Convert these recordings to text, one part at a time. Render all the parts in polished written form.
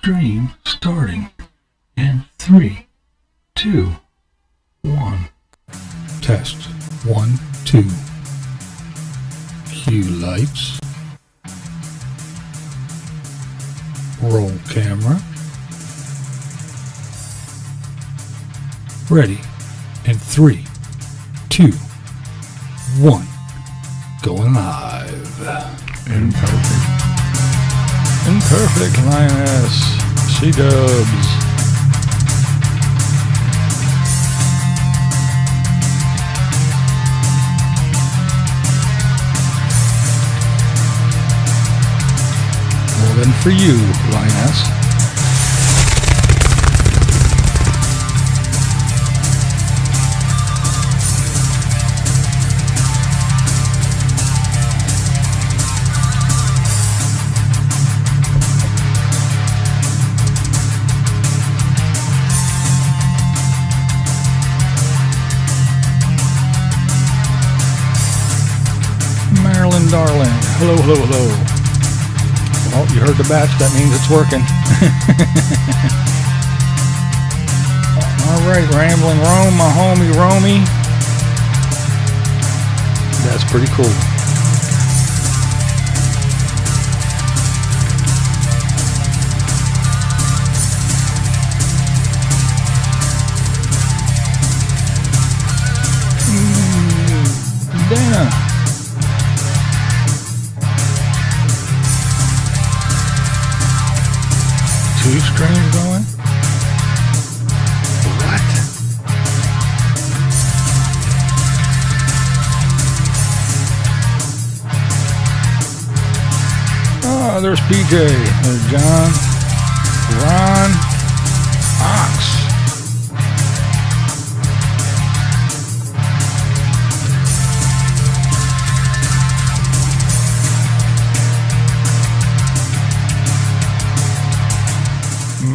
Stream starting in 3, 2, 1. Test 1, 2. Cue lights. Roll camera. Ready in 3, 2, 1. Going live. Imperfect Lioness. C-dubs. Well then for you, Lioness. Marilyn Darling. Hello, hello, hello. Oh, you heard the batch. That means it's working. All right, Rambling Rome, my homie Romy. That's pretty cool. Dana. Two streams going? What? Oh, there's PJ. There's John. Ron. Ox.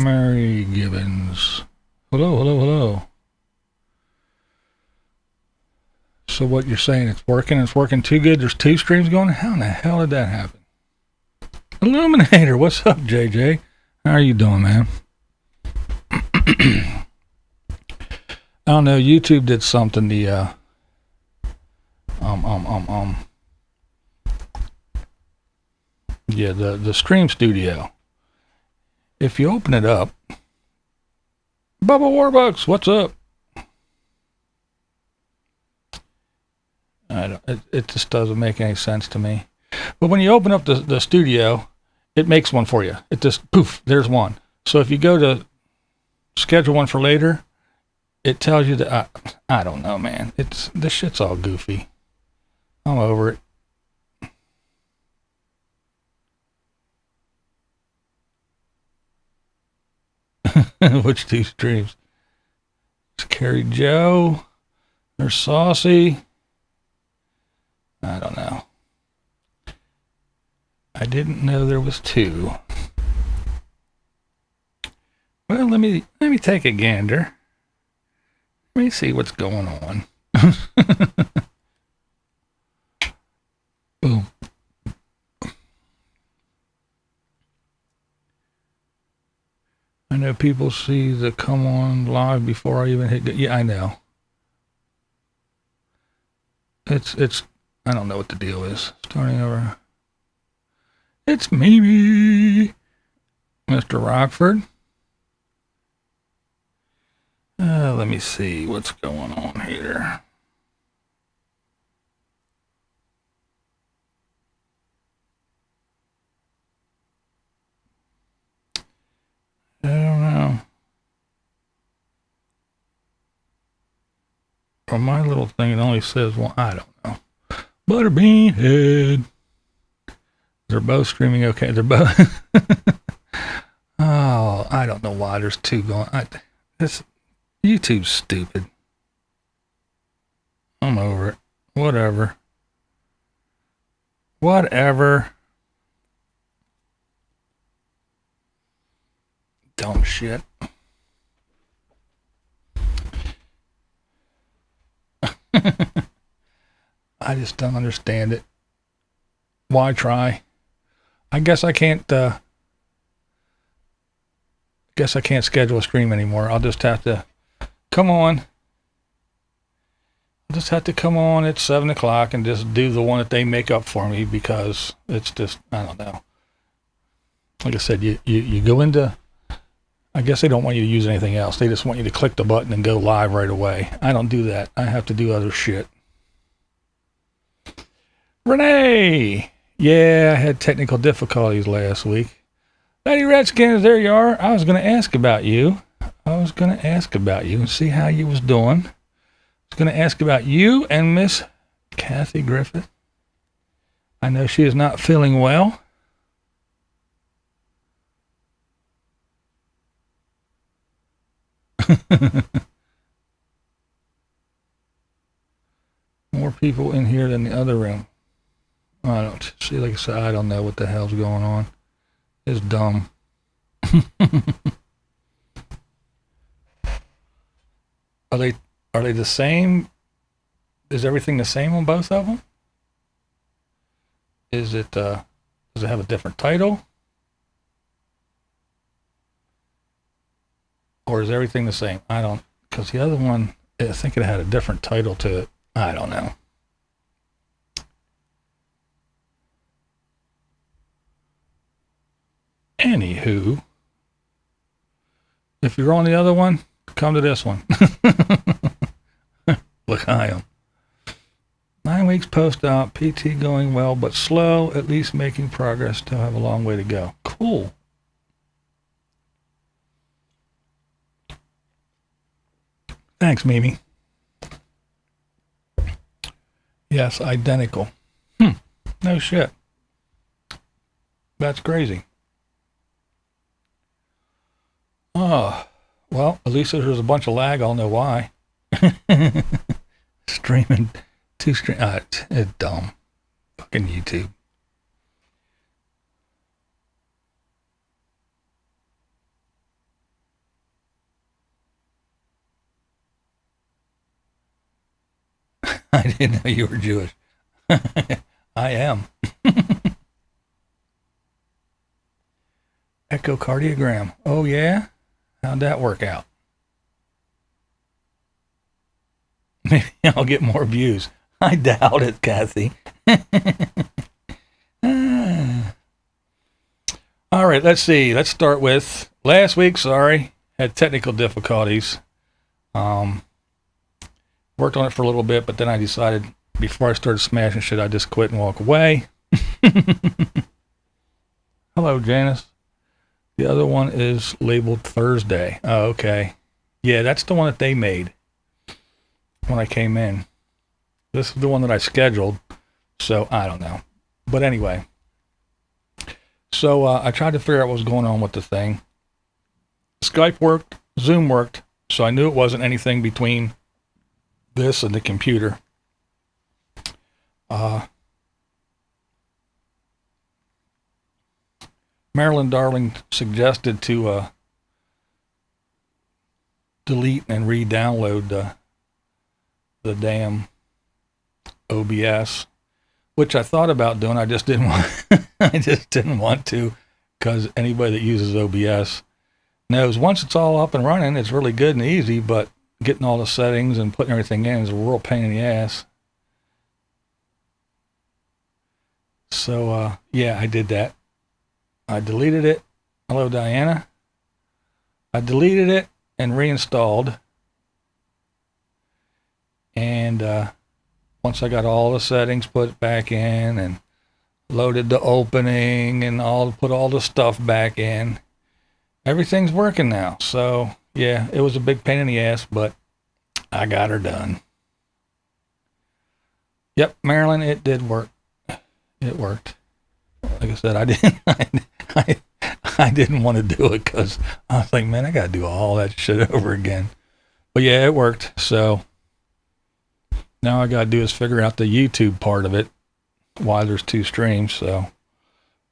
Mary Gibbons. Hello, hello, hello. So what you're saying, it's working too good? There's two streams going? How in the hell did that happen? Illuminator, what's up, JJ? How are you doing, man? I don't know, YouTube did something, the Stream Studio. If you open it up, Bubba Warbucks, what's up? It just doesn't make any sense to me. But when you open up the studio, it makes one for you. It just, poof, there's one. So if you go to schedule one for later, it tells you that, I don't know, man. This shit's all goofy. I'm over it. Which two streams? It's Carrie Joe. There's Saucy. I don't know. I didn't know there was two. Well, let me take a gander. Let me see what's going on. Boom. I know people see the come on live before I even hit. Yeah, I know. It's. I don't know what the deal is. Starting over. It's Mimi, Mr. Rockford. Let me see what's going on here. I don't know. From my little thing, it only says, well, I don't know. Butterbean Head. They're both streaming okay. They're both. Oh, I don't know why there's two going. This YouTube's stupid. I'm over it. Whatever. Dumb shit. I just don't understand it. Why try? I guess I can't guess I can't schedule a stream anymore. I'll just have to come on. I'll just have to come on at 7 o'clock and just do the one that they make up for me, because it's just, I don't know. Like I said, you go into, I guess they don't want you to use anything else. They just want you to click the button and go live right away. I don't do that. I have to do other shit. Renee! Yeah, I had technical difficulties last week. Lady Redskins, there you are. I was going to ask about you. And see how you was doing. I was going to ask about you and Miss Kathy Griffith. I know she is not feeling well. More people in here than the other room. I don't see. Like I said, I don't know what the hell's going on. It's dumb. Are they the same? Is everything the same on both of them? Is it does it have a different title? Or is everything the same? I don't, because the other one, I think it had a different title to it. I don't know. Anywho, if you're on the other one, come to this one. Look, I am. 9 weeks post-op, PT going well, but slow, at least making progress. Still have a long way to go. Cool. Thanks, Mimi. Yes, identical. No shit. That's crazy. Oh, well, at least there's a bunch of lag. I'll know why. Streaming, it's dumb. Fucking YouTube. I didn't know you were Jewish. I am. Echocardiogram. Oh, yeah? How'd that work out? Maybe I'll get more views. I doubt it, Kathy. All right, let's see. Let's start with last week. Sorry, had technical difficulties. Worked on it for a little bit, but then I decided before I started smashing shit, I'd just quit and walk away. Hello, Janice. The other one is labeled Thursday. Oh, okay. Yeah, that's the one that they made when I came in. This is the one that I scheduled, so I don't know. But anyway, so I tried to figure out what was going on with the thing. Skype worked, Zoom worked, so I knew it wasn't anything between this and the computer. Marilyn Darling suggested to delete and re-download the damn OBS, which I thought about doing. I just didn't want. I just didn't want to, because anybody that uses OBS knows once it's all up and running, it's really good and easy. But getting all the settings and putting everything in is a real pain in the ass. So yeah, I did that. I deleted it. Hello, Diana. I deleted it and reinstalled. And once I got all the settings put back in and loaded the opening and put all the stuff back in, everything's working now. So yeah, it was a big pain in the ass, but I got her done. Yep, Marilyn, it did work. It worked. Like I said, I didn't want to do it because I was like, man, I got to do all that shit over again. But yeah, it worked. So now I got to do is figure out the YouTube part of it, why there's two streams. So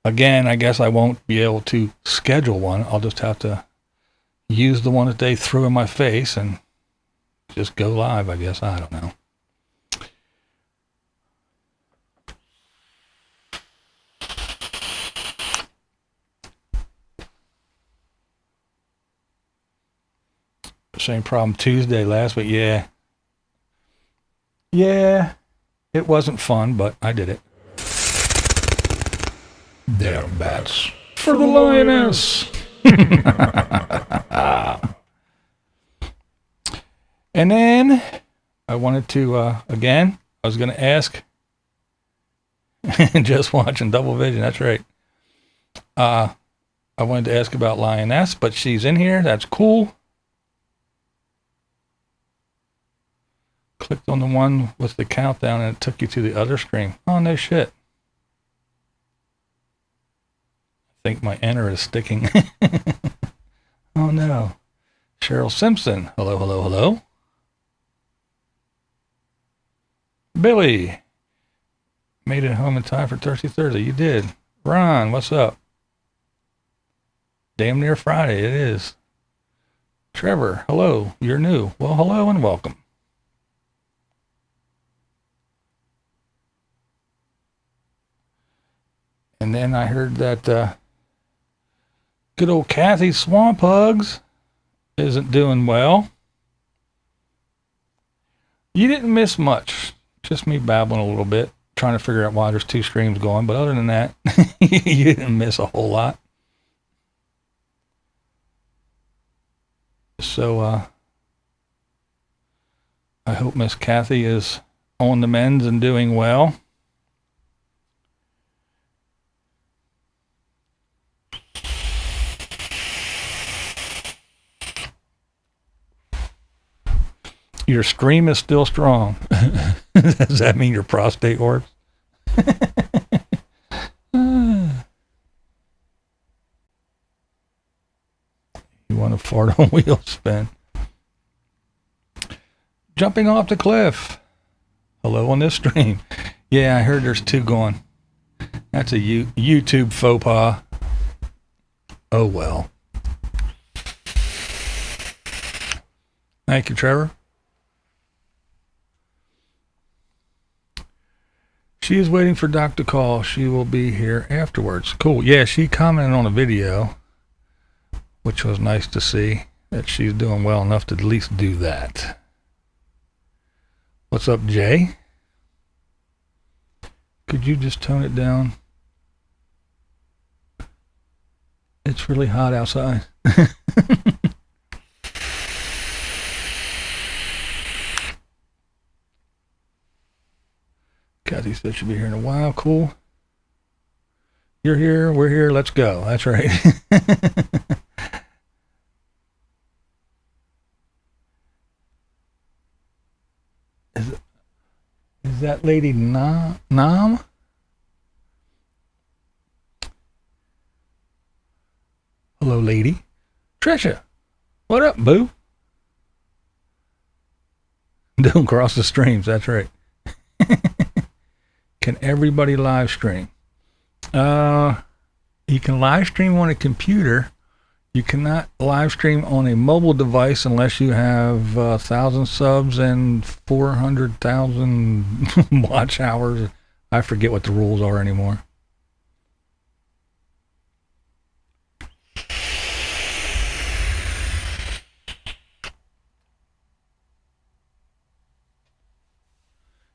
again, I guess I won't be able to schedule one. I'll just have to use the one that they threw in my face and just go live, I guess. I don't know. Same problem Tuesday last week. Yeah. Yeah. It wasn't fun, but I did it. Damn bats. For the lioness. And then I wanted to, again, I was going to ask, just watching Double Vision, that's right. I wanted to ask about Lioness, but she's in here. That's cool. Clicked on the one with the countdown and it took you to the other stream. Oh, no shit. I think my enter is sticking. Oh, no. Cheryl Simpson. Hello, hello, hello. Billy. Made it home in time for Thirsty Thursday. You did. Ron, what's up? Damn near Friday, it is. Trevor, hello. You're new. Well, hello and welcome. And then I heard that good old Kathy Swamp Hugs isn't doing well. You didn't miss much. Just me babbling a little bit, trying to figure out why there's two streams going. But other than that, you didn't miss a whole lot. So I hope Miss Kathy is on the mend and doing well. Your stream is still strong. Does that mean your prostate works? You want to fart on wheel spin. Jumping off the cliff. Hello on this stream. Yeah, I heard there's two going. That's a YouTube faux pas. Oh well. Thank you, Trevor. She is waiting for Doc to call. She will be here afterwards. Cool. Yeah, she commented on a video, which was nice to see that she's doing well enough to at least do that. What's up, Jay? Could you just tone it down? It's really hot outside. Kathy said she'll be here in a while. Cool. You're here. We're here. Let's go. That's right. Is that lady Nam? Hello, lady. Trisha. What up, boo? Don't cross the streams. That's right. Can everybody live stream? You can live stream on a computer. You cannot live stream on a mobile device unless you have 1,000 subs and 400,000 watch hours. I forget what the rules are anymore.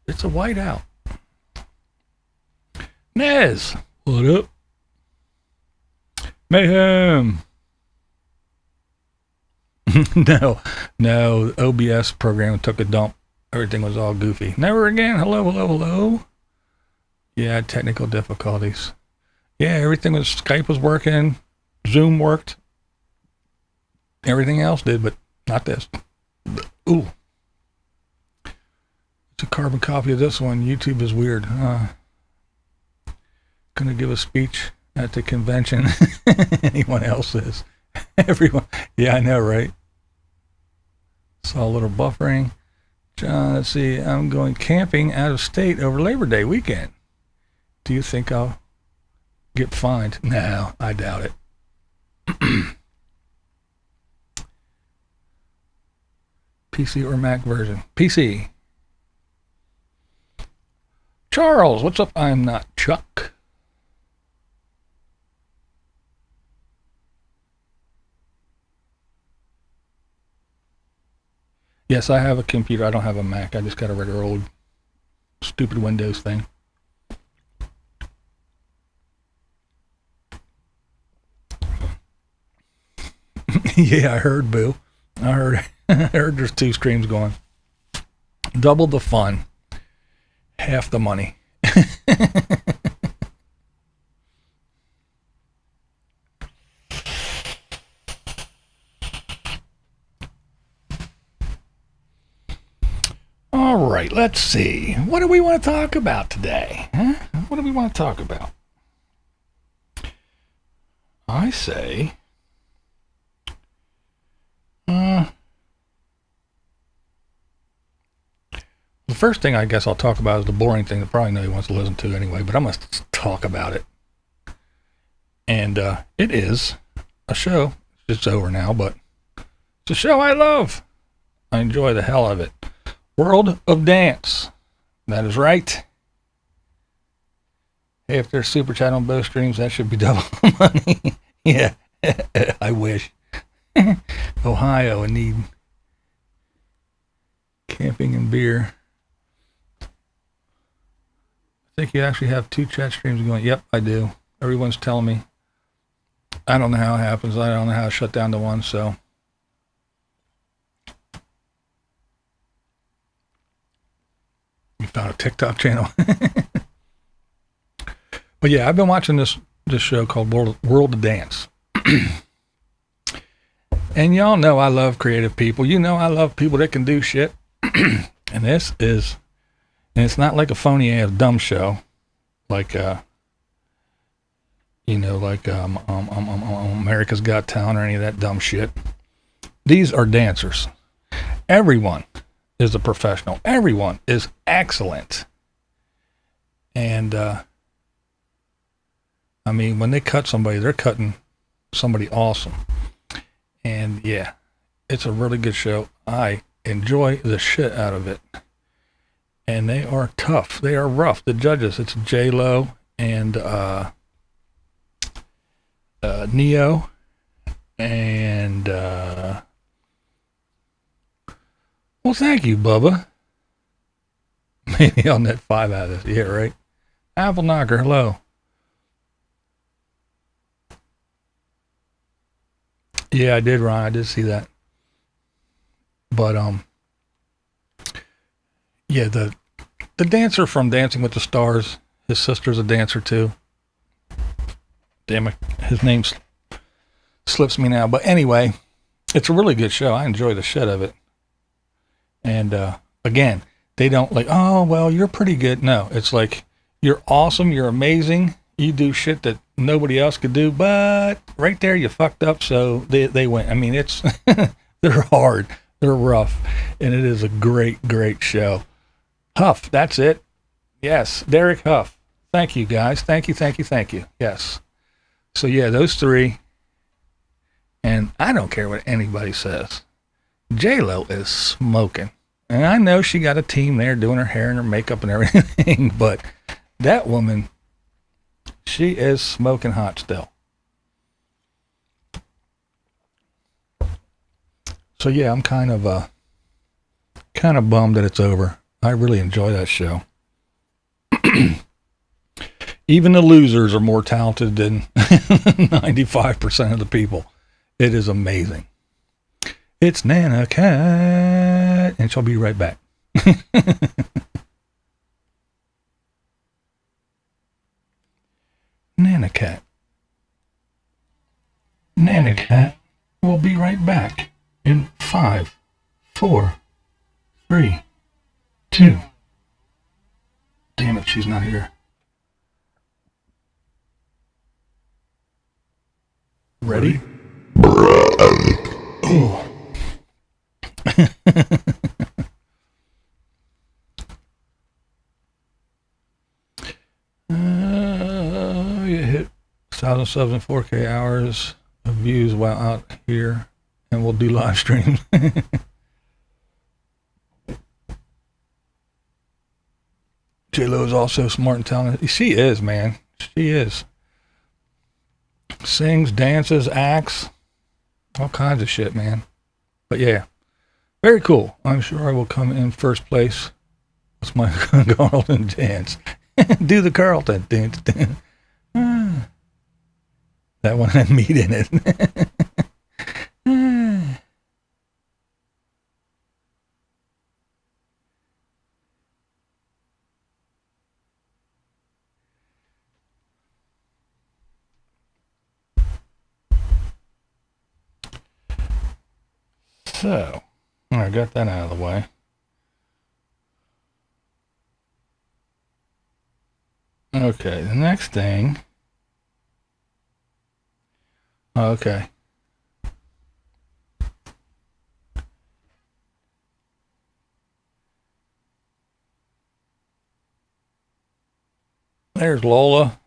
It's a whiteout. Nez, what up? Mayhem. No, OBS program took a dump. Everything was all goofy. Never again. Hello. Yeah, technical difficulties. Yeah, everything was, Skype was working. Zoom worked. Everything else did, but not this. Ooh. It's a carbon copy of this one. YouTube is weird. Gonna give a speech at the convention. Anyone else is. Everyone. Yeah, I know, right? Saw a little buffering. John, let's see. I'm going camping out of state over Labor Day weekend. Do you think I'll get fined? No, I doubt it. PC or Mac version? PC. Charles, what's up? I'm not Chuck. Yes, I have a computer. I don't have a Mac. I just got a regular old stupid Windows thing. Yeah, I heard, Boo. I heard. I heard there's 2 streams going. Double the fun, half the money. All right, let's see. What do we want to talk about today? Huh? What do we want to talk about? I say, the first thing I guess I'll talk about is the boring thing that probably nobody wants to listen to anyway, but I'm going to talk about it. And it is a show. It's over now, but it's a show I love. I enjoy the hell of it. World of Dance. That is right. Hey, if there's super chat on both streams, that should be double money. Yeah, I wish. Ohio, I need camping and beer. I think you actually have 2 chat streams going. Yep, I do. Everyone's telling me. I don't know how it happens. I don't know how to shut down the one, so. You found a TikTok channel. But yeah, I've been watching this show called World of Dance. And y'all know I love creative people. You know I love people that can do shit. And it's not like a phony ass dumb show. Like America's Got Talent or any of that dumb shit. These are dancers. Everyone is a professional. Everyone is excellent. And I mean, when they cut somebody, they're cutting somebody awesome. And yeah, it's a really good show. I enjoy the shit out of it. And they are tough. They are rough. The judges, it's J-Lo and Neo and well, thank you, Bubba. Maybe on that 5 out of this. Yeah, right. Apple Knocker, hello. Yeah, I did, Ryan. I did see that. But yeah, the dancer from Dancing with the Stars, his sister's a dancer too. Damn it, his name slips me now. But anyway, it's a really good show. I enjoy the shit of it. And again, they don't like, oh, well, you're pretty good. No, it's like, you're awesome, you're amazing, you do shit that nobody else could do, but right there you fucked up, so they win. I mean, it's they're hard, they're rough, and it is a great, great show. Huff, that's it. Yes, Derek Huff. Thank you, guys. Thank you. Yes. So yeah, those 3, and I don't care what anybody says. J-Lo is smoking. And I know she got a team there doing her hair and her makeup and everything, but that woman, she is smoking hot still. So yeah, I'm kind of bummed that it's over. I really enjoy that show. Even the losers are more talented than 95% of the people. It is amazing. It's Nana Cat, and she'll be right back. Nana Cat. Nana Cat will be right back in 5, 4, 3, 2. Damn it, she's not here. Ready? Oh. You hit 1,000 subs and 4K hours of views while out here, and we'll do live streams. J-Lo is also smart and talented. She is, man. She is. Sings, dances, acts, all kinds of shit, man. But yeah, Very cool. I'm sure I will come in first place. What's my Carlton dance? Do the Carlton. Dun, dun, dun. That one had meat in it. So, I got that out of the way. Okay, the next thing. Okay. There's Lola.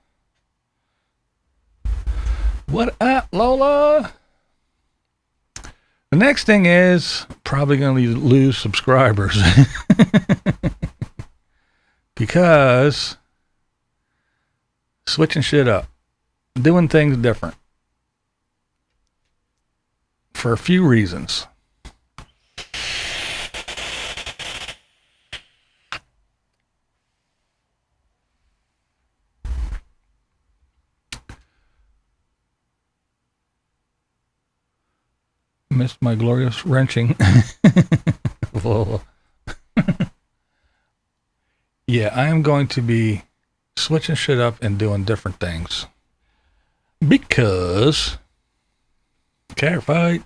What up, Lola? The next thing is probably going to lose subscribers. Because switching shit up, doing things different for a few reasons. Missed my glorious wrenching. Yeah, I am going to be switching shit up and doing different things. Because cat fight.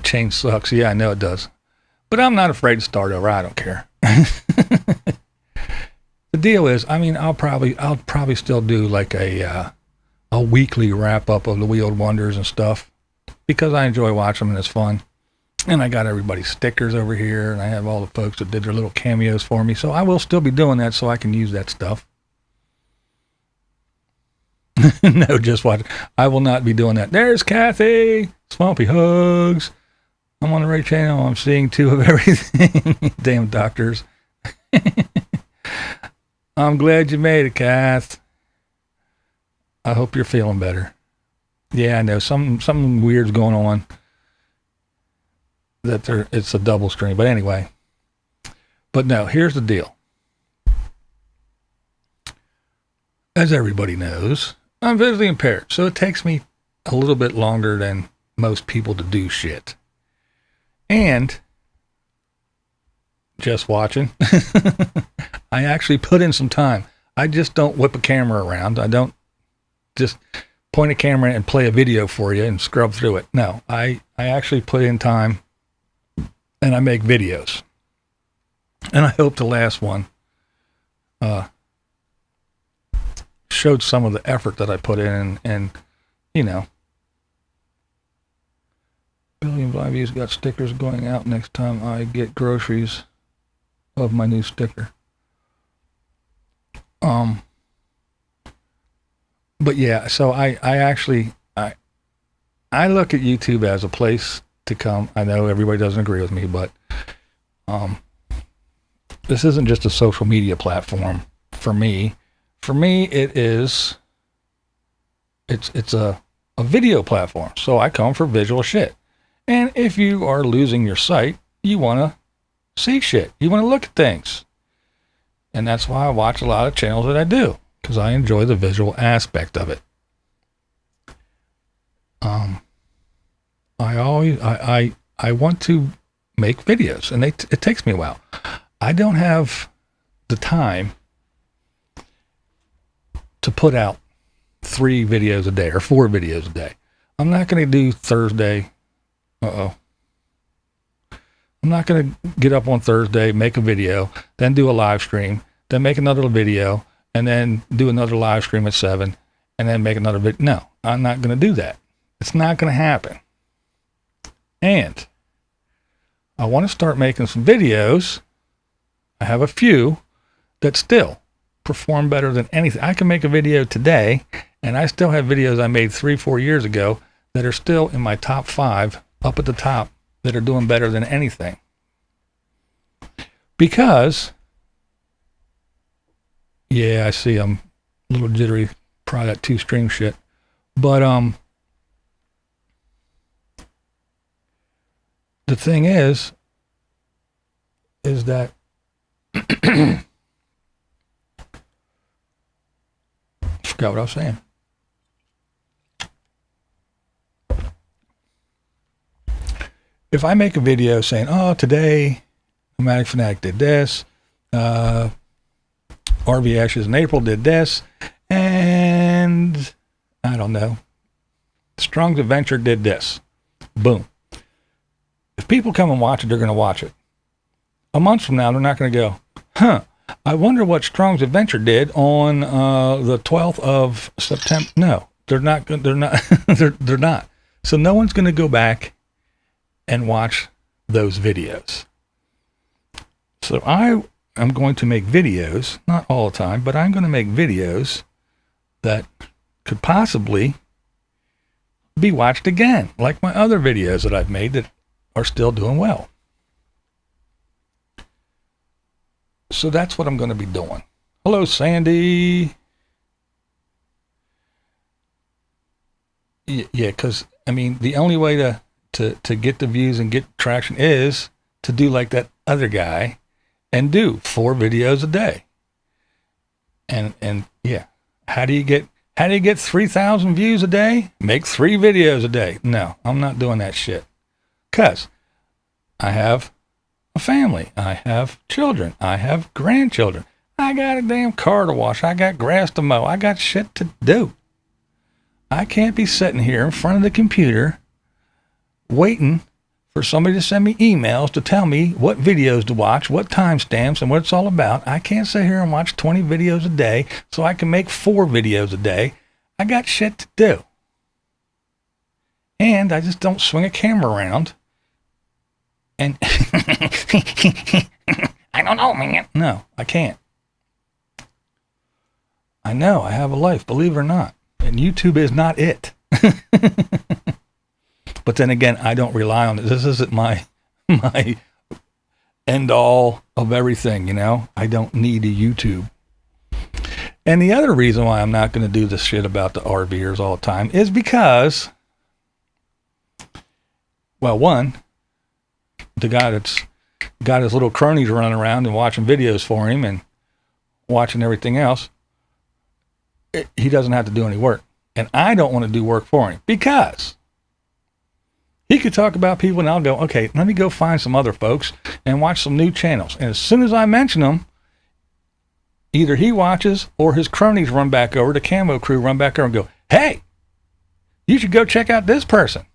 Change sucks. Yeah, I know it does. But I'm not afraid to start over. I don't care. The deal is, I mean, I'll probably still do like a weekly wrap up of the Wheeled Wonders and stuff, because I enjoy watching them and it's fun. And I got everybody's stickers over here, and I have all the folks that did their little cameos for me. So I will still be doing that so I can use that stuff. No, just watch. I will not be doing that. There's Kathy. Swampy hugs. I'm on the right channel. I'm seeing two of everything. Damn doctors. I'm glad you made it, Kath. I hope you're feeling better. Yeah, I know. Something weird's going on. It's a double stream. But anyway. But no, here's the deal. As everybody knows, I'm visually impaired. So it takes me a little bit longer than most people to do shit. And just watching. I actually put in some time. I just don't whip a camera around. I don't just point a camera and play a video for you and scrub through it. No, I actually put in time and I make videos. And I hope the last one showed some of the effort that I put in and you know. BlindViews got stickers going out next time I get groceries of my new sticker. But yeah, so I actually look at YouTube as a place to come. I know everybody doesn't agree with me, but this isn't just a social media platform for me. For me, it's a video platform. So I come for visual shit. And if you are losing your sight, you want to see shit. You want to look at things. And that's why I watch a lot of channels that I do, because I enjoy the visual aspect of it. I want to make videos, and it takes me a while. I don't have the time to put out 3 videos a day or 4 videos a day. I'm not going to do Thursday. I'm not going to get up on Thursday, make a video, then do a live stream, then make another video, and then do another live stream at 7, and then make another video. No, I'm not going to do that. It's not going to happen. And I want to start making some videos. I have a few that still perform better than anything. I can make a video today, and I still have videos I made 3-4 years ago that are still in my top 5 up at the top that are doing better than anything. Because, yeah, I see I'm a little jittery, probably that 2-stream shit. But the thing is that forgot what I was saying. If I make a video saying, oh, today Nomadic Fanatic did this, RV Ashes in April did this, and I don't know, Strong's Adventure did this. Boom. If people come and watch it, they're going to watch it. A month from now, they're not going to go, huh, I wonder what Strong's Adventure did on the 12th of September. No, they're not. They're not. they're not. So no one's going to go back and watch those videos. So I am going to make videos, not all the time, but I'm going to make videos that could possibly be watched again, like my other videos that I've made that are still doing well. So that's what I'm going to be doing. Hello, Sandy. Yeah, because, I mean, the only way to get the views and get traction is to do like that other guy and do 4 videos a day. And yeah, how do you get 3,000 views a day? Make 3 videos a day. No, I'm not doing that shit. 'Cause I have a family. I have children. I have grandchildren. I got a damn car to wash. I got grass to mow. I got shit to do. I can't be sitting here in front of the computer waiting for somebody to send me emails to tell me what videos to watch, what timestamps, and what it's all about. I can't sit here and watch 20 videos a day so I can make 4 videos a day. I got shit to do. And I just don't swing a camera around and I don't know, man. No, I can't. I know I have a life, believe it or not. And YouTube is not it. But then again, I don't rely on it. This isn't my end all of everything, you know? I don't need a YouTube. And the other reason why I'm not going to do this shit about the RVers all the time is because, well, one, the guy that's got his little cronies running around and watching videos for him and watching everything else, he doesn't have to do any work. And I don't want to do work for him because he could talk about people and I'll go, okay, let me go find some other folks and watch some new channels. And as soon as I mention them, either he watches or his cronies run back over, the camo crew run back over and go, hey, you should go check out this person.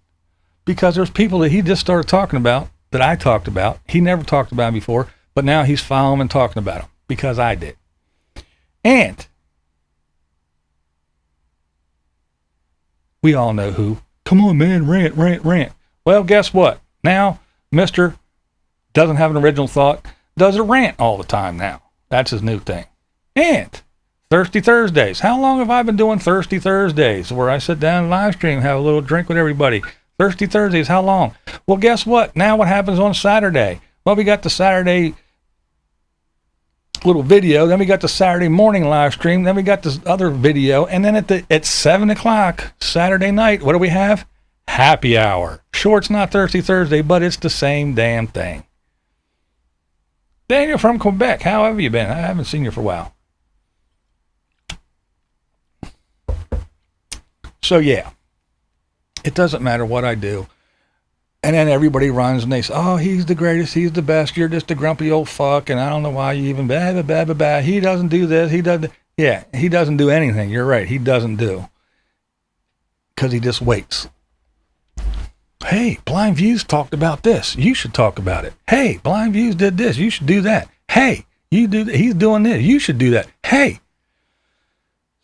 Because there's people that he just started talking about that I talked about. He never talked about before, but now he's following and talking about them because I did. And we all know who. Come on, man, rant, rant, rant. Well, guess what? Now, Mr. doesn't have an original thought, does a rant all the time now. That's his new thing. And Thirsty Thursdays. How long have I been doing Thirsty Thursdays where I sit down and live stream, have a little drink with everybody? Thirsty Thursdays, how long? Well, guess what? Now what happens on Saturday? Well, we got the Saturday little video, then we got the Saturday morning live stream, then we got this other video, and then at 7 o'clock Saturday night, what do we have? Happy hour. Sure, it's not Thirsty Thursday, but it's the same damn thing. Daniel from Quebec, how have you been? I haven't seen you for a while. So yeah, it doesn't matter what I do. And then everybody runs and they say, oh, he's the greatest, he's the best, you're just a grumpy old fuck, and I don't know why you even, he doesn't do this, he doesn't, yeah, he doesn't do anything, you're right, he doesn't do. Because he just waits. Hey, BlindViews talked about this, you should talk about it. Hey, BlindViews did this, you should do that. Hey, you do that, he's doing this, you should do that. Hey.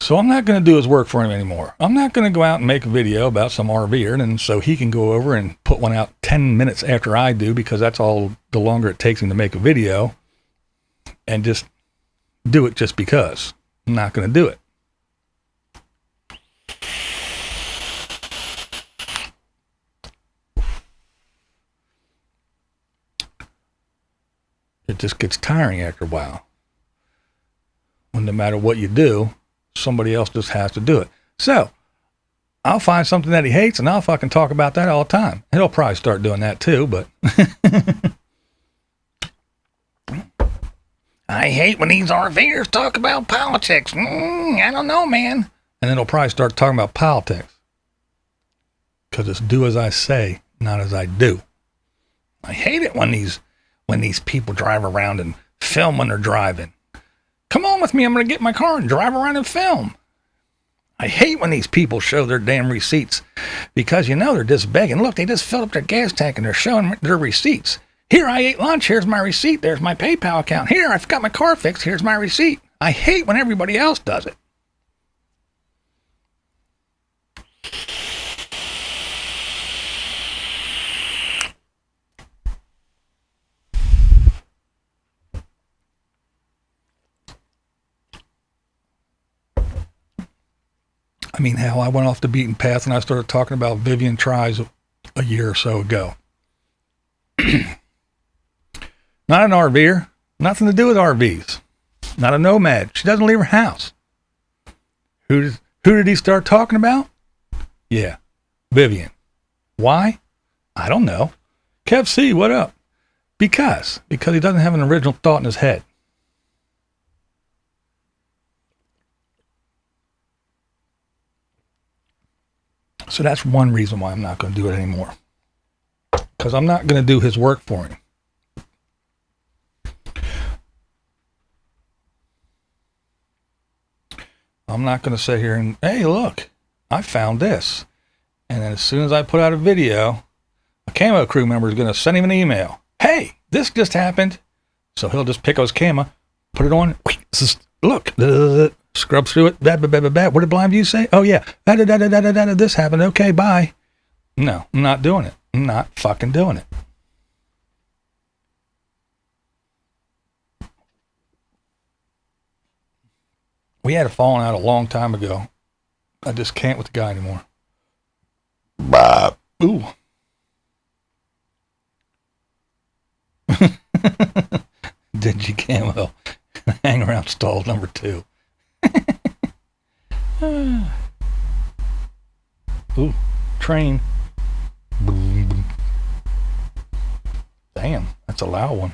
So I'm not going to do his work for him anymore. I'm not going to go out and make a video about some RVer and so he can go over and put one out 10 minutes after I do, because that's all the longer it takes him to make a video, and just do it just because. I'm not going to do it. It just gets tiring after a while. When no matter what you do, somebody else just has to do it. So, I'll find something that he hates and I'll fucking talk about that all the time. He'll probably start doing that too, but I hate when these RVers talk about politics. I don't know, man. And then he'll probably start talking about politics. Because it's do as I say, not as I do. I hate it when these people drive around and film when they're driving. Come on with me, I'm going to get in my car and drive around and film. I hate when these people show their damn receipts because, they're just begging. Look, they just filled up their gas tank and they're showing their receipts. Here, I ate lunch. Here's my receipt. There's my PayPal account. Here, I've got my car fixed. Here's my receipt. I hate when everybody else does it. I mean, hell, I went off the beaten path and I started talking about Vivian Tries a year or so ago. Not an RVer, nothing to do with RVs. Not a nomad. She doesn't leave her house. Who did he start talking about? Yeah, Vivian. Why? I don't know. Kev C, what up? Because he doesn't have an original thought in his head. So that's one reason why I'm not going to do it anymore. Because I'm not going to do his work for him. I'm not going to sit here and, hey, look, I found this. And then as soon as I put out a video, a Camo crew member is going to send him an email. Hey, this just happened. So he'll just pick up his camera, put it on. Look, scrub through it. What did BlindViews say? Oh, yeah. This happened. Okay, bye. No, I'm not doing it. I'm not fucking doing it. We had a falling out a long time ago. I just can't with the guy anymore. Bah. Ooh. Dingy Camo. Hang around stall number 2. Ooh, train. Boom, boom. Damn, that's a loud one.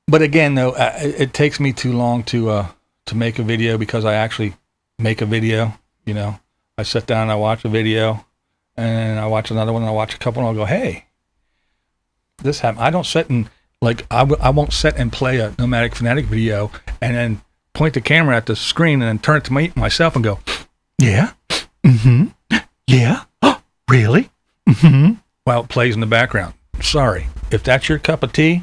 But again, though, it takes me too long to make a video because I actually make a video. I sit down and I watch a video, and I watch another one, and I watch a couple, and I'll go, hey, this happened. I don't sit and I won't sit and play a Nomadic Fanatic video and then point the camera at the screen and then turn it to myself and go, yeah, yeah, really, while it plays in the background. Sorry, if that's your cup of tea,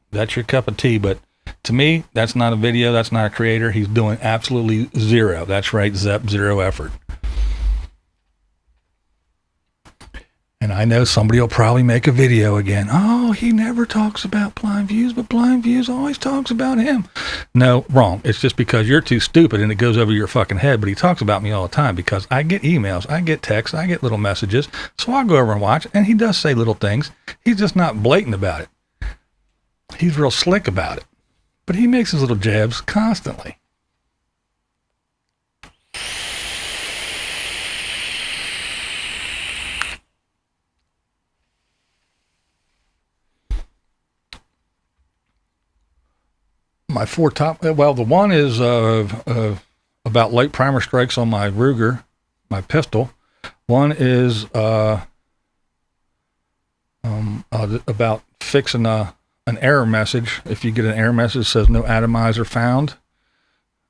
that's your cup of tea. But to me, that's not a video. That's not a creator. He's doing absolutely zero. That's right, Zep, zero effort. And I know somebody will probably make a video again. Oh, he never talks about BlindViews, but BlindViews always talks about him. No, wrong. It's just because you're too stupid and it goes over your fucking head. But he talks about me all the time because I get emails, I get texts, I get little messages. So I'll go over and watch, and he does say little things. He's just not blatant about it. He's real slick about it. But he makes his little jabs constantly. My 4 top, well, the one is about light primer strikes on my Ruger, my pistol. One is about fixing an error message. If you get an error message that says no atomizer found,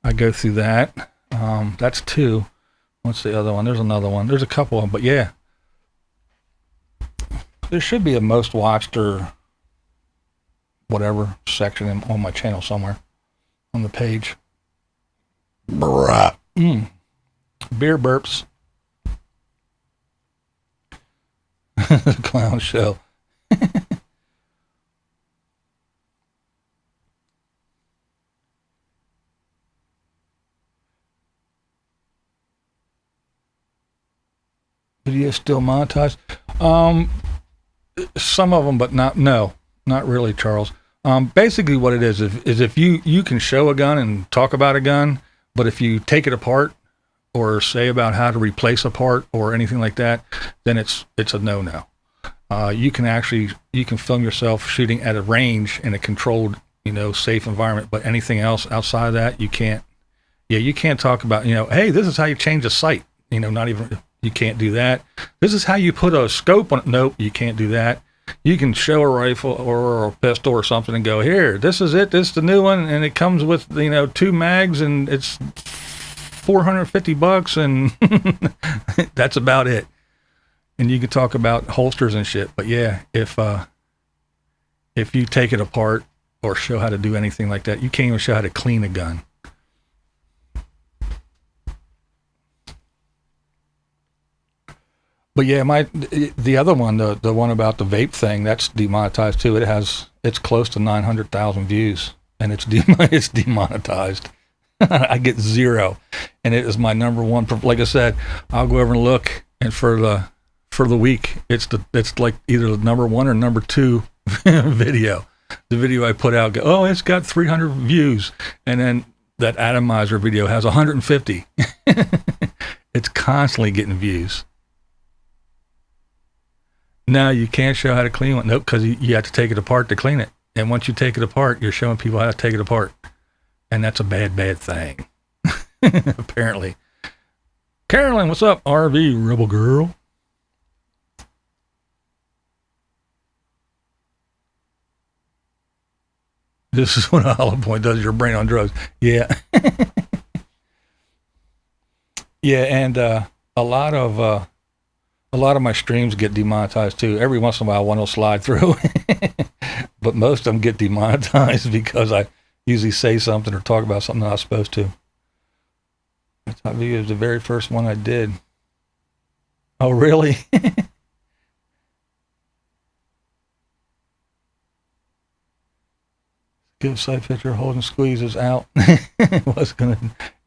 I go through that. That's 2. What's the other one? There's another one. There's a couple of them, but yeah. There should be a most watched or whatever section on my channel somewhere on the page. Beer burps. The clown show. Video still monetized? Some of them, but not really, Charles. Basically what it is if you can show a gun and talk about a gun, but if you take it apart or say about how to replace a part or anything like that, then it's a no-no. You can film yourself shooting at a range in a controlled, safe environment, but anything else outside of that, you can't. Yeah, you can't talk about, hey, this is how you change a sight. Not even, you can't do that. This is how you put a scope on it. Nope, you can't do that. You can show a rifle or a pistol or something and go, here, this is it. This is the new one. And it comes with, 2 mags and it's $450 and that's about it. And you can talk about holsters and shit. But yeah, if you take it apart or show how to do anything like that, you can't even show how to clean a gun. But yeah, the other one, the one about the vape thing, that's demonetized too. It's close to 900,000 views, and it's demonetized. I get 0, and it is my number one. Like I said, I'll go over and look, and for the week, it's like either the number 1 or number 2 video. The video I put out, it's got 300 views, and then that atomizer video has 150. It's constantly getting views. No, you can't show how to clean one. Nope, because you have to take it apart to clean it. And once you take it apart, you're showing people how to take it apart. And that's a bad, bad thing. Apparently. Carolyn, what's up? RV Rebel Girl. This is what a hollow point does to your brain on drugs. Yeah. Yeah, and a lot of my streams get demonetized too. Every once in a while, one will slide through, but most of them get demonetized because I usually say something or talk about something I'm not supposed to. That's how video is the very first one I did. Oh, really? Good side picture holding squeezes out. Was gonna,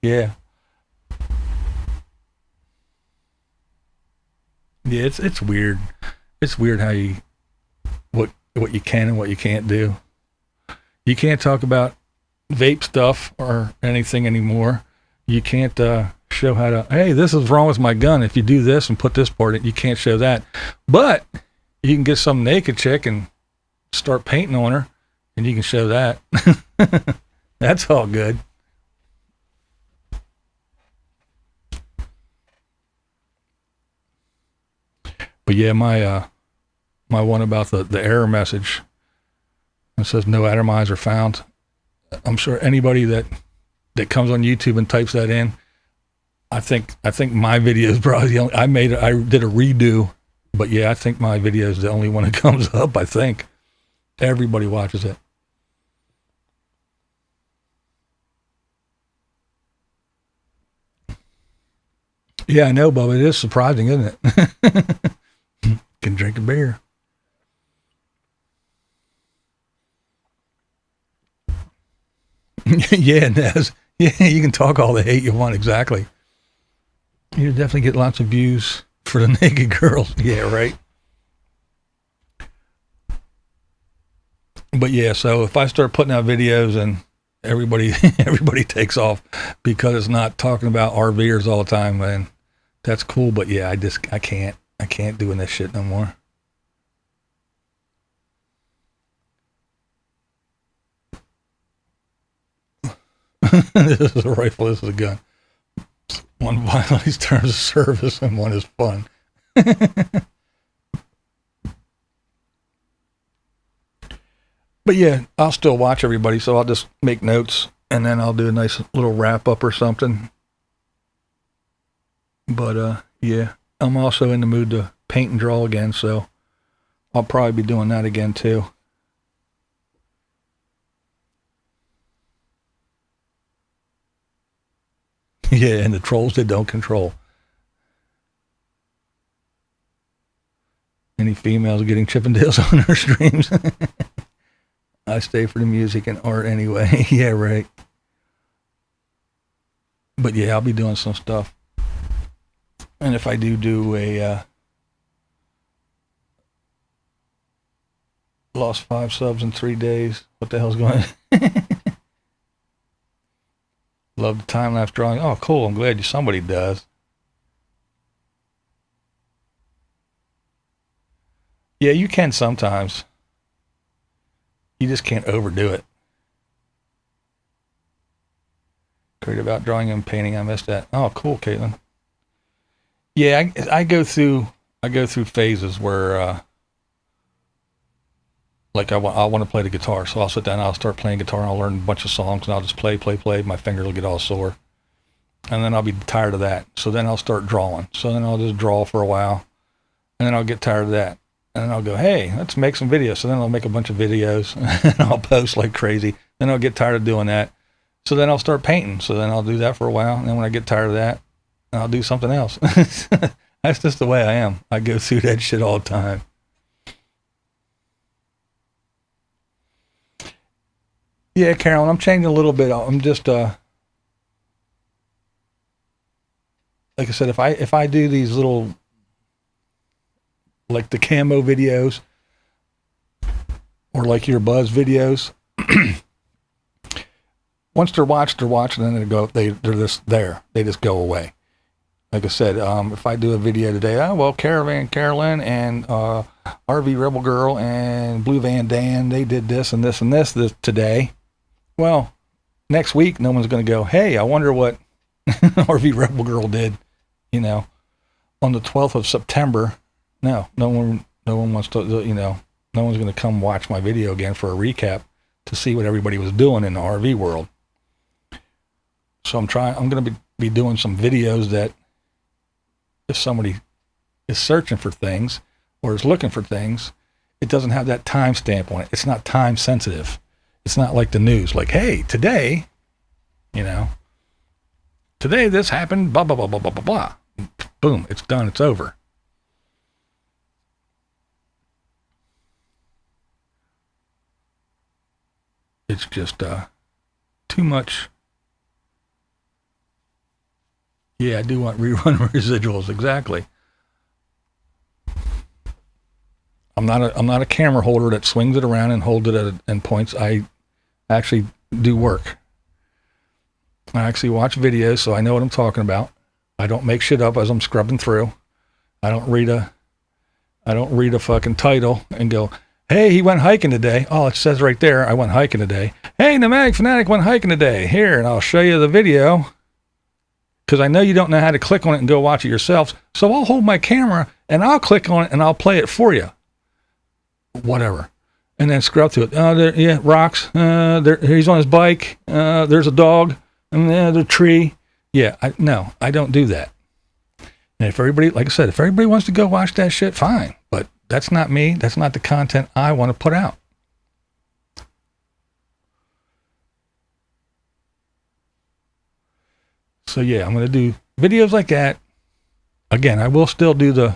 yeah. Yeah, it's weird. It's weird how what you can and what you can't do. You can't talk about vape stuff or anything anymore. You can't show how to, hey, this is wrong with my gun. If you do this and put this part in, you can't show that. But you can get some naked chick and start painting on her, and you can show that. That's all good. But yeah, my one about the error message, it says no atomizer found. I'm sure anybody that comes on YouTube and types that in, I think my video is probably the only, I did a redo, but yeah, I think my video is the only one that comes up. I think everybody watches it. Yeah, I know, Bubba. It is surprising, isn't it? Can drink a beer. Yeah, Nez. Yeah, you can talk all the hate you want. Exactly. You definitely get lots of views for the naked girls. Yeah, right. But yeah, so if I start putting out videos and everybody takes off because it's not talking about RVers all the time, man, that's cool. But yeah, I can't doing this shit no more. This is a rifle, this is a gun. One violates terms of service and one is fun. But yeah, I'll still watch everybody, so I'll just make notes and then I'll do a nice little wrap up or something. But yeah, I'm also in the mood to paint and draw again, so I'll probably be doing that again too. Yeah, and the trolls that don't control. Any females getting Chippendales on their streams? I stay for the music and art anyway. Yeah, right. But yeah, I'll be doing some stuff. And if I do a lost 5 subs in 3 days, what the hell's going on? Love the time-lapse drawing. Oh, cool. I'm glad somebody does. Yeah, you can sometimes. You just can't overdo it. Great about drawing and painting. I missed that. Oh, cool, Caitlin. Yeah, I go through phases where like I want to play the guitar, so I'll sit down, I'll start playing guitar, and I'll learn a bunch of songs, and I'll just play. My finger will get all sore, and then I'll be tired of that. So then I'll start drawing. So then I'll just draw for a while, and then I'll get tired of that, and then I'll go, hey, let's make some videos. So then I'll make a bunch of videos, and I'll post like crazy. Then I'll get tired of doing that. So then I'll start painting. So then I'll do that for a while, and then when I get tired of that, I'll do something else. That's just the way I am. I go through that shit all the time. Yeah, Carolyn, I'm changing a little bit. I'm just, like I said, if I do these little, like the camo videos, or like your Buzz videos, once they're watched, and then they're just there. They just go away. Like I said, if I do a video today, Caravan Carolyn and RV Rebel Girl and Blue Van Dan, they did this and this and this today. Well, next week, no one's going to go, hey, I wonder what RV Rebel Girl did, on the 12th of September. No one wants to, no one's going to come watch my video again for a recap to see what everybody was doing in the RV world. So I'm going to be doing some videos that if somebody is searching for things or is looking for things, it doesn't have that time stamp on it. It's not time sensitive. It's not like the news, like, hey, today, today this happened, blah, blah, blah, blah, blah, blah, blah. Boom, it's done, it's over. It's just too much. Yeah, I do want rerun residuals, exactly. I'm not a camera holder that swings it around and holds it and points. I actually do work. I actually watch videos, so I know what I'm talking about. I don't make shit up as I'm scrubbing through. I don't read a fucking title and go, hey, he went hiking today. Oh, it says right there, I went hiking today. Hey, the Mag Fanatic went hiking today. Here, and I'll show you the video. Because I know you don't know how to click on it and go watch it yourselves. So I'll hold my camera and I'll click on it and I'll play it for you. Whatever. And then scrub through it. Rocks. He's on his bike. There's a dog. And there's a tree. Yeah, I don't do that. And if everybody, like I said, if everybody wants to go watch that shit, fine. But that's not me. That's not the content I want to put out. So yeah, I'm going to do videos like that. Again, I will still do the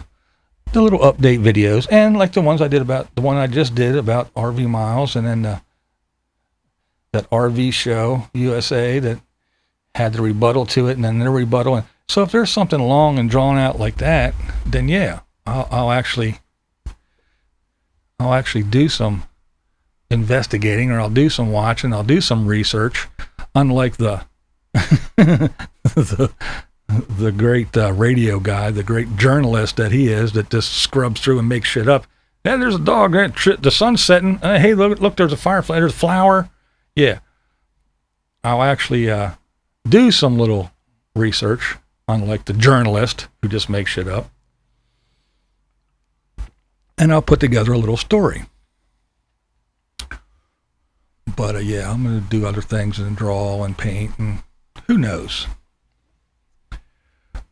little update videos, and like the ones I did about the one I just did about RV miles, and then that RV show USA that had the rebuttal to it, and then the rebuttal. And so if there's something long and drawn out like that, then yeah, I'll actually do some investigating, or I'll do some watching, I'll do some research, unlike the the great radio guy, the great journalist that he is, that just scrubs through and makes shit up. Yeah, there's a dog. The sun's setting. Hey, look, there's a firefly. There's a flower. Yeah, I'll actually do some little research, unlike the journalist who just makes shit up, and I'll put together a little story. But yeah, I'm going to do other things and draw and paint, and who knows.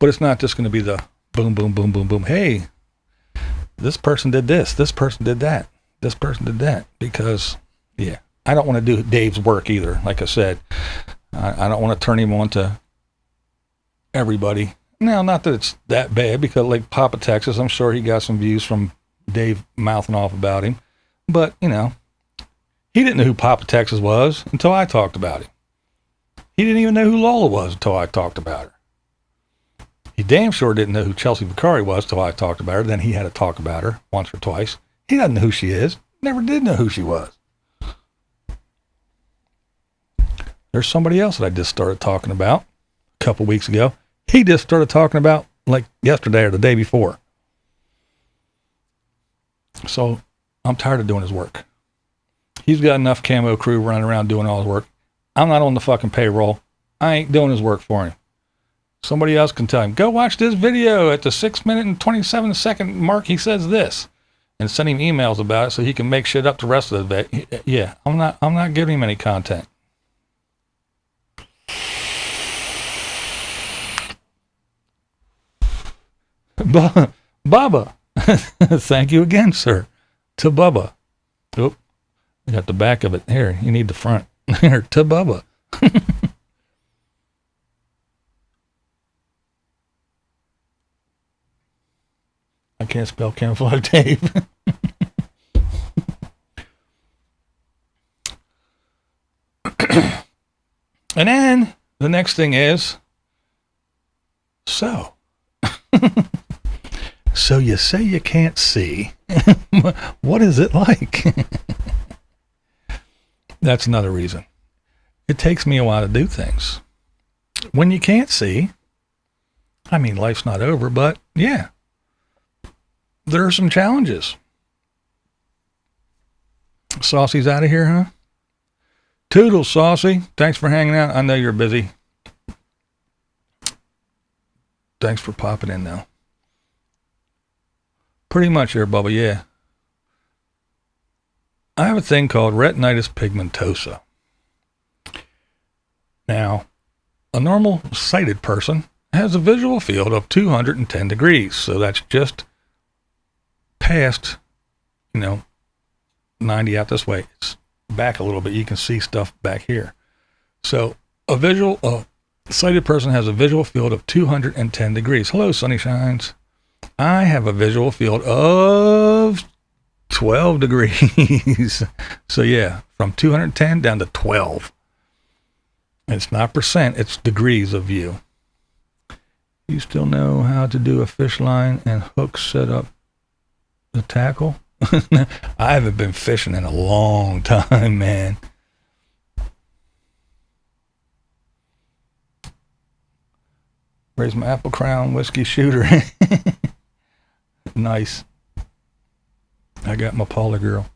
But it's not just going to be the boom, boom, boom, boom, boom. Hey, this person did this. This person did that. This person did that. Because, yeah, I don't want to do Dave's work either. Like I said, I don't want to turn him on to everybody. Now, not that it's that bad, because like Papa Texas, I'm sure he got some views from Dave mouthing off about him. But, he didn't know who Papa Texas was until I talked about him. He didn't even know who Lola was until I talked about her. He damn sure didn't know who Chelsea Vicari was till I talked about her. Then he had to talk about her once or twice. He doesn't know who she is. Never did know who she was. There's somebody else that I just started talking about a couple weeks ago. He just started talking about like yesterday or the day before. So I'm tired of doing his work. He's got enough camo crew running around doing all his work. I'm not on the fucking payroll. I ain't doing his work for him. Somebody else can tell him, go watch this video at the 6 minute and 27 second mark. He says this, and send him emails about it so he can make shit up the rest of the day. Yeah, I'm not giving him any content. Bubba. Thank you again, sir. To Bubba. Oop. I got the back of it. Here, you need the front. Here, to Bubba. I can't spell camouflage tape. And then the next thing is, so you say you can't see. What is it like? That's another reason. It takes me a while to do things. When you can't see, I mean, life's not over, but yeah, there are some challenges. Saucy's out of here, huh? Toodles, Saucy. Thanks for hanging out. I know you're busy. Thanks for popping in, though. Pretty much there, Bubba, yeah. I have a thing called retinitis pigmentosa. Now, a normal sighted person has a visual field of 210 degrees. So that's just past, 90 out this way. It's back a little bit. You can see stuff back here. So a sighted person has a visual field of 210 degrees. Hello, Sunny Shines. I have a visual field of 12 degrees. So yeah, from 210 down to 12. It's not percent, it's degrees of view. You still know how to do a fish line and hook set up the tackle? I haven't been fishing in a long time, man. Raise my apple crown whiskey shooter. Nice. I got my Paula girl.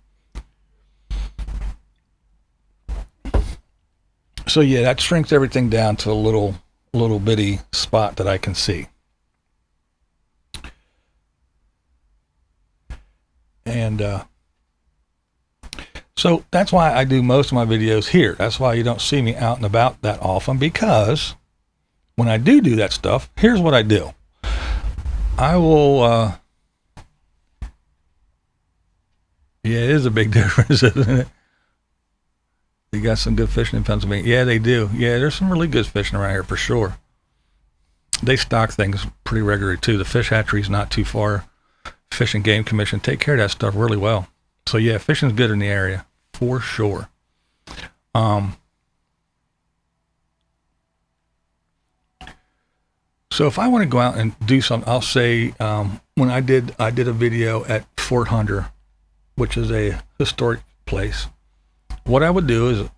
So yeah, that shrinks everything down to a little bitty spot that I can see. And so that's why I do most of my videos here. That's why you don't see me out and about that often, because when I do that stuff, here's what I do. I will, yeah, it is a big difference, isn't it? You got some good fishing in Pennsylvania. Yeah, they do. Yeah, there's some really good fishing around here for sure. They stock things pretty regularly too. The fish hatchery's not too far. Fish and Game Commission take care of that stuff really well. So yeah, fishing's good in the area for sure. So if I want to go out and do something, I'll say when I did a video at Fort Hunter, which is a historic place. What I would do is,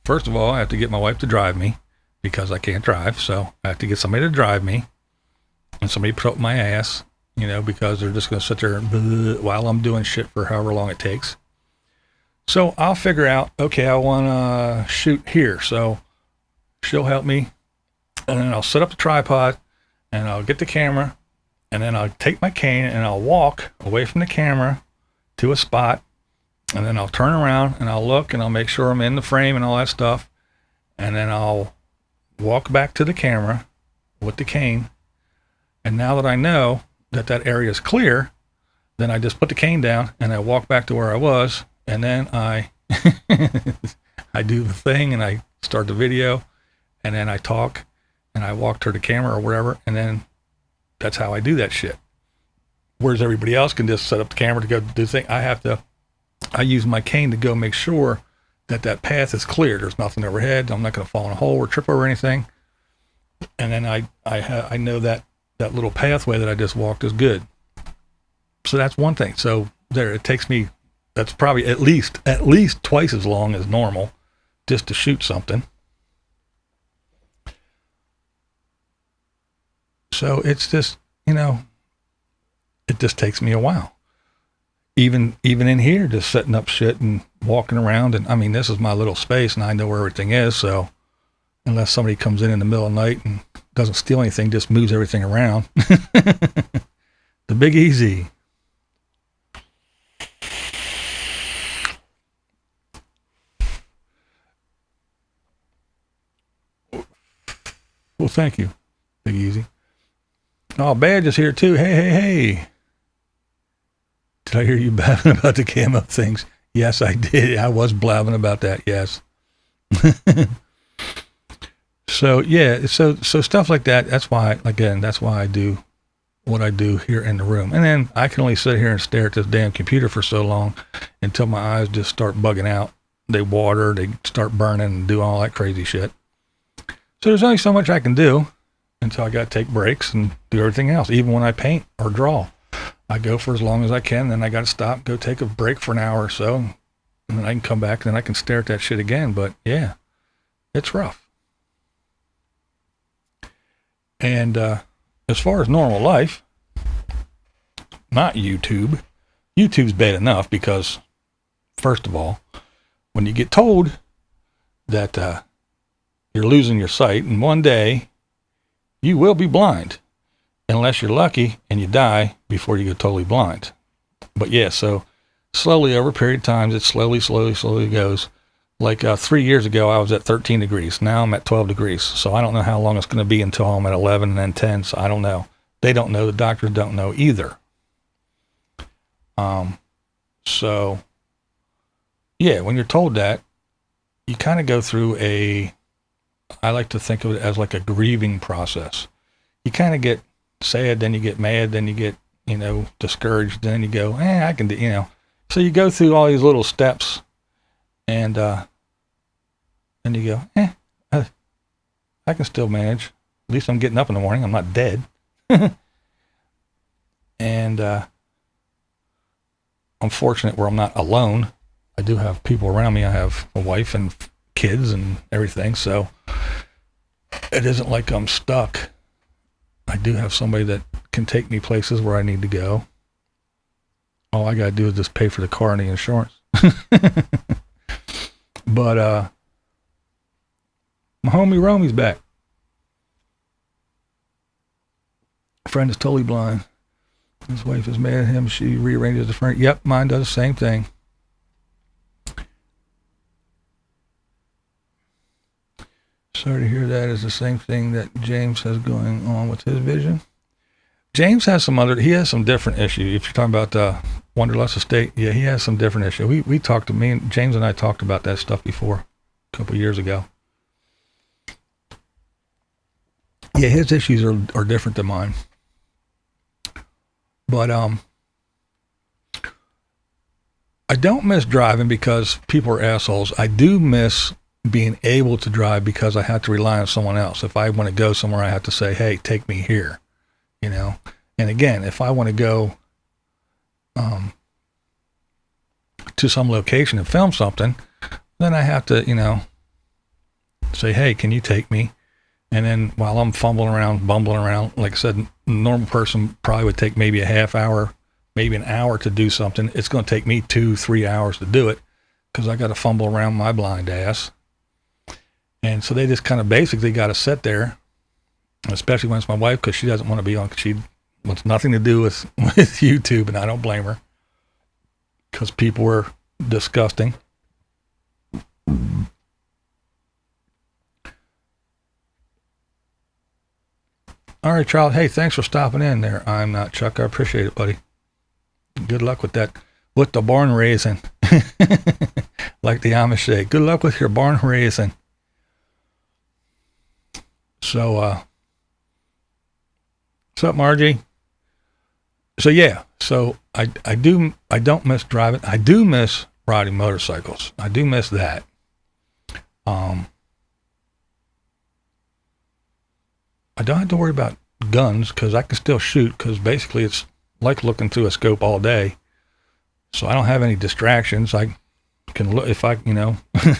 first of all, I have to get my wife to drive me because I can't drive. So I have to get somebody to drive me and somebody put up my ass, because they're just going to sit there while I'm doing shit for however long it takes. So I'll figure out, okay, I want to shoot here. So she'll help me, and then I'll set up the tripod and I'll get the camera, and then I'll take my cane and I'll walk away from the camera to a spot. And then I'll turn around and I'll look and I'll make sure I'm in the frame and all that stuff. And then I'll walk back to the camera with the cane. And now that I know that area is clear, then I just put the cane down and I walk back to where I was. And then I do the thing and I start the video, and then I talk and I walk to the camera or wherever. And then that's how I do that shit. Whereas everybody else can just set up the camera to go do the thing. I use my cane to go make sure that path is clear. There's nothing overhead. I'm not going to fall in a hole or trip over anything. And then I know that little pathway that I just walked is good. So that's one thing. So there, it takes me, that's probably at least twice as long as normal just to shoot something. So it's just, it just takes me a while. Even in here, just setting up shit and walking around. And I mean, this is my little space and I know where everything is. So unless somebody comes in the middle of the night and doesn't steal anything, just moves everything around. The Big Easy. Well, thank you, Big Easy. Oh, Badge is here too. Hey. Did I hear you blabbing about the camo things? Yes, I did. I was blabbing about that. Yes. So yeah, so stuff like that. That's why I do what I do here in the room. And then I can only sit here and stare at this damn computer for so long until my eyes just start bugging out. They water, they start burning and do all that crazy shit. So there's only so much I can do until I got to take breaks and do everything else. Even when I paint or draw, I go for as long as I can. Then I got to stop, go take a break for an hour or so. And then I can come back and then I can stare at that shit again. But yeah, it's rough. And as far as normal life, not YouTube. YouTube's bad enough because, first of all, when you get told that you're losing your sight and one day you will be blind, unless you're lucky and you die before you go totally blind. But yeah, so slowly over a period of time, it slowly goes. Like 3 years ago, I was at 13 degrees. Now I'm at 12 degrees. So I don't know how long it's going to be until I'm at 11 and then 10. So I don't know. They don't know. The doctors don't know either. So yeah, when you're told that, you kind of go through I like to think of it as like a grieving process. You kind of get sad, then you get mad, then you get, discouraged, then you go, I can do, So you go through all these little steps. And then you go, I can still manage. At least I'm getting up in the morning. I'm not dead. And I'm fortunate where I'm not alone. I do have people around me. I have a wife and kids and everything. So it isn't like I'm stuck. I do have somebody that can take me places where I need to go. All I got to do is just pay for the car and the insurance. But my homie Romy's back. Friend is totally blind. His wife is mad at him. She rearranges the front. Yep, mine does the same thing. Sorry to hear that is the same thing that James has going on with his vision. James has he has some different issue. If you're talking about Wanderlust Estate, yeah, he has some different issue. We talked to James and I talked about that stuff before, a couple of years ago. Yeah, his issues are different than mine. But I don't miss driving because people are assholes. I do miss being able to drive because I have to rely on someone else. If I want to go somewhere, I have to say, hey, take me here. And again, if I want to go to some location and film something, then I have to, say, hey, can you take me? And then while I'm bumbling around, like I said, a normal person probably would take maybe a half hour, maybe an hour to do something. It's going to take me 2-3 hours to do it because I got to fumble around my blind ass. And so they just kind of basically got to sit there, especially when it's my wife, because she doesn't want to be on, she wants nothing to do with YouTube, and I don't blame her because people were disgusting. All right, Charles. Hey, thanks for stopping in there. I'm not Chuck. I appreciate it, buddy. Good luck with that, with the barn raising. Like the Amish say, good luck with your barn raising. So, what's up, Margie? So yeah, I don't miss driving. I do miss riding motorcycles. I do miss that. I don't have to worry about guns because I can still shoot because basically it's like looking through a scope all day. So I don't have any distractions. I can look if I,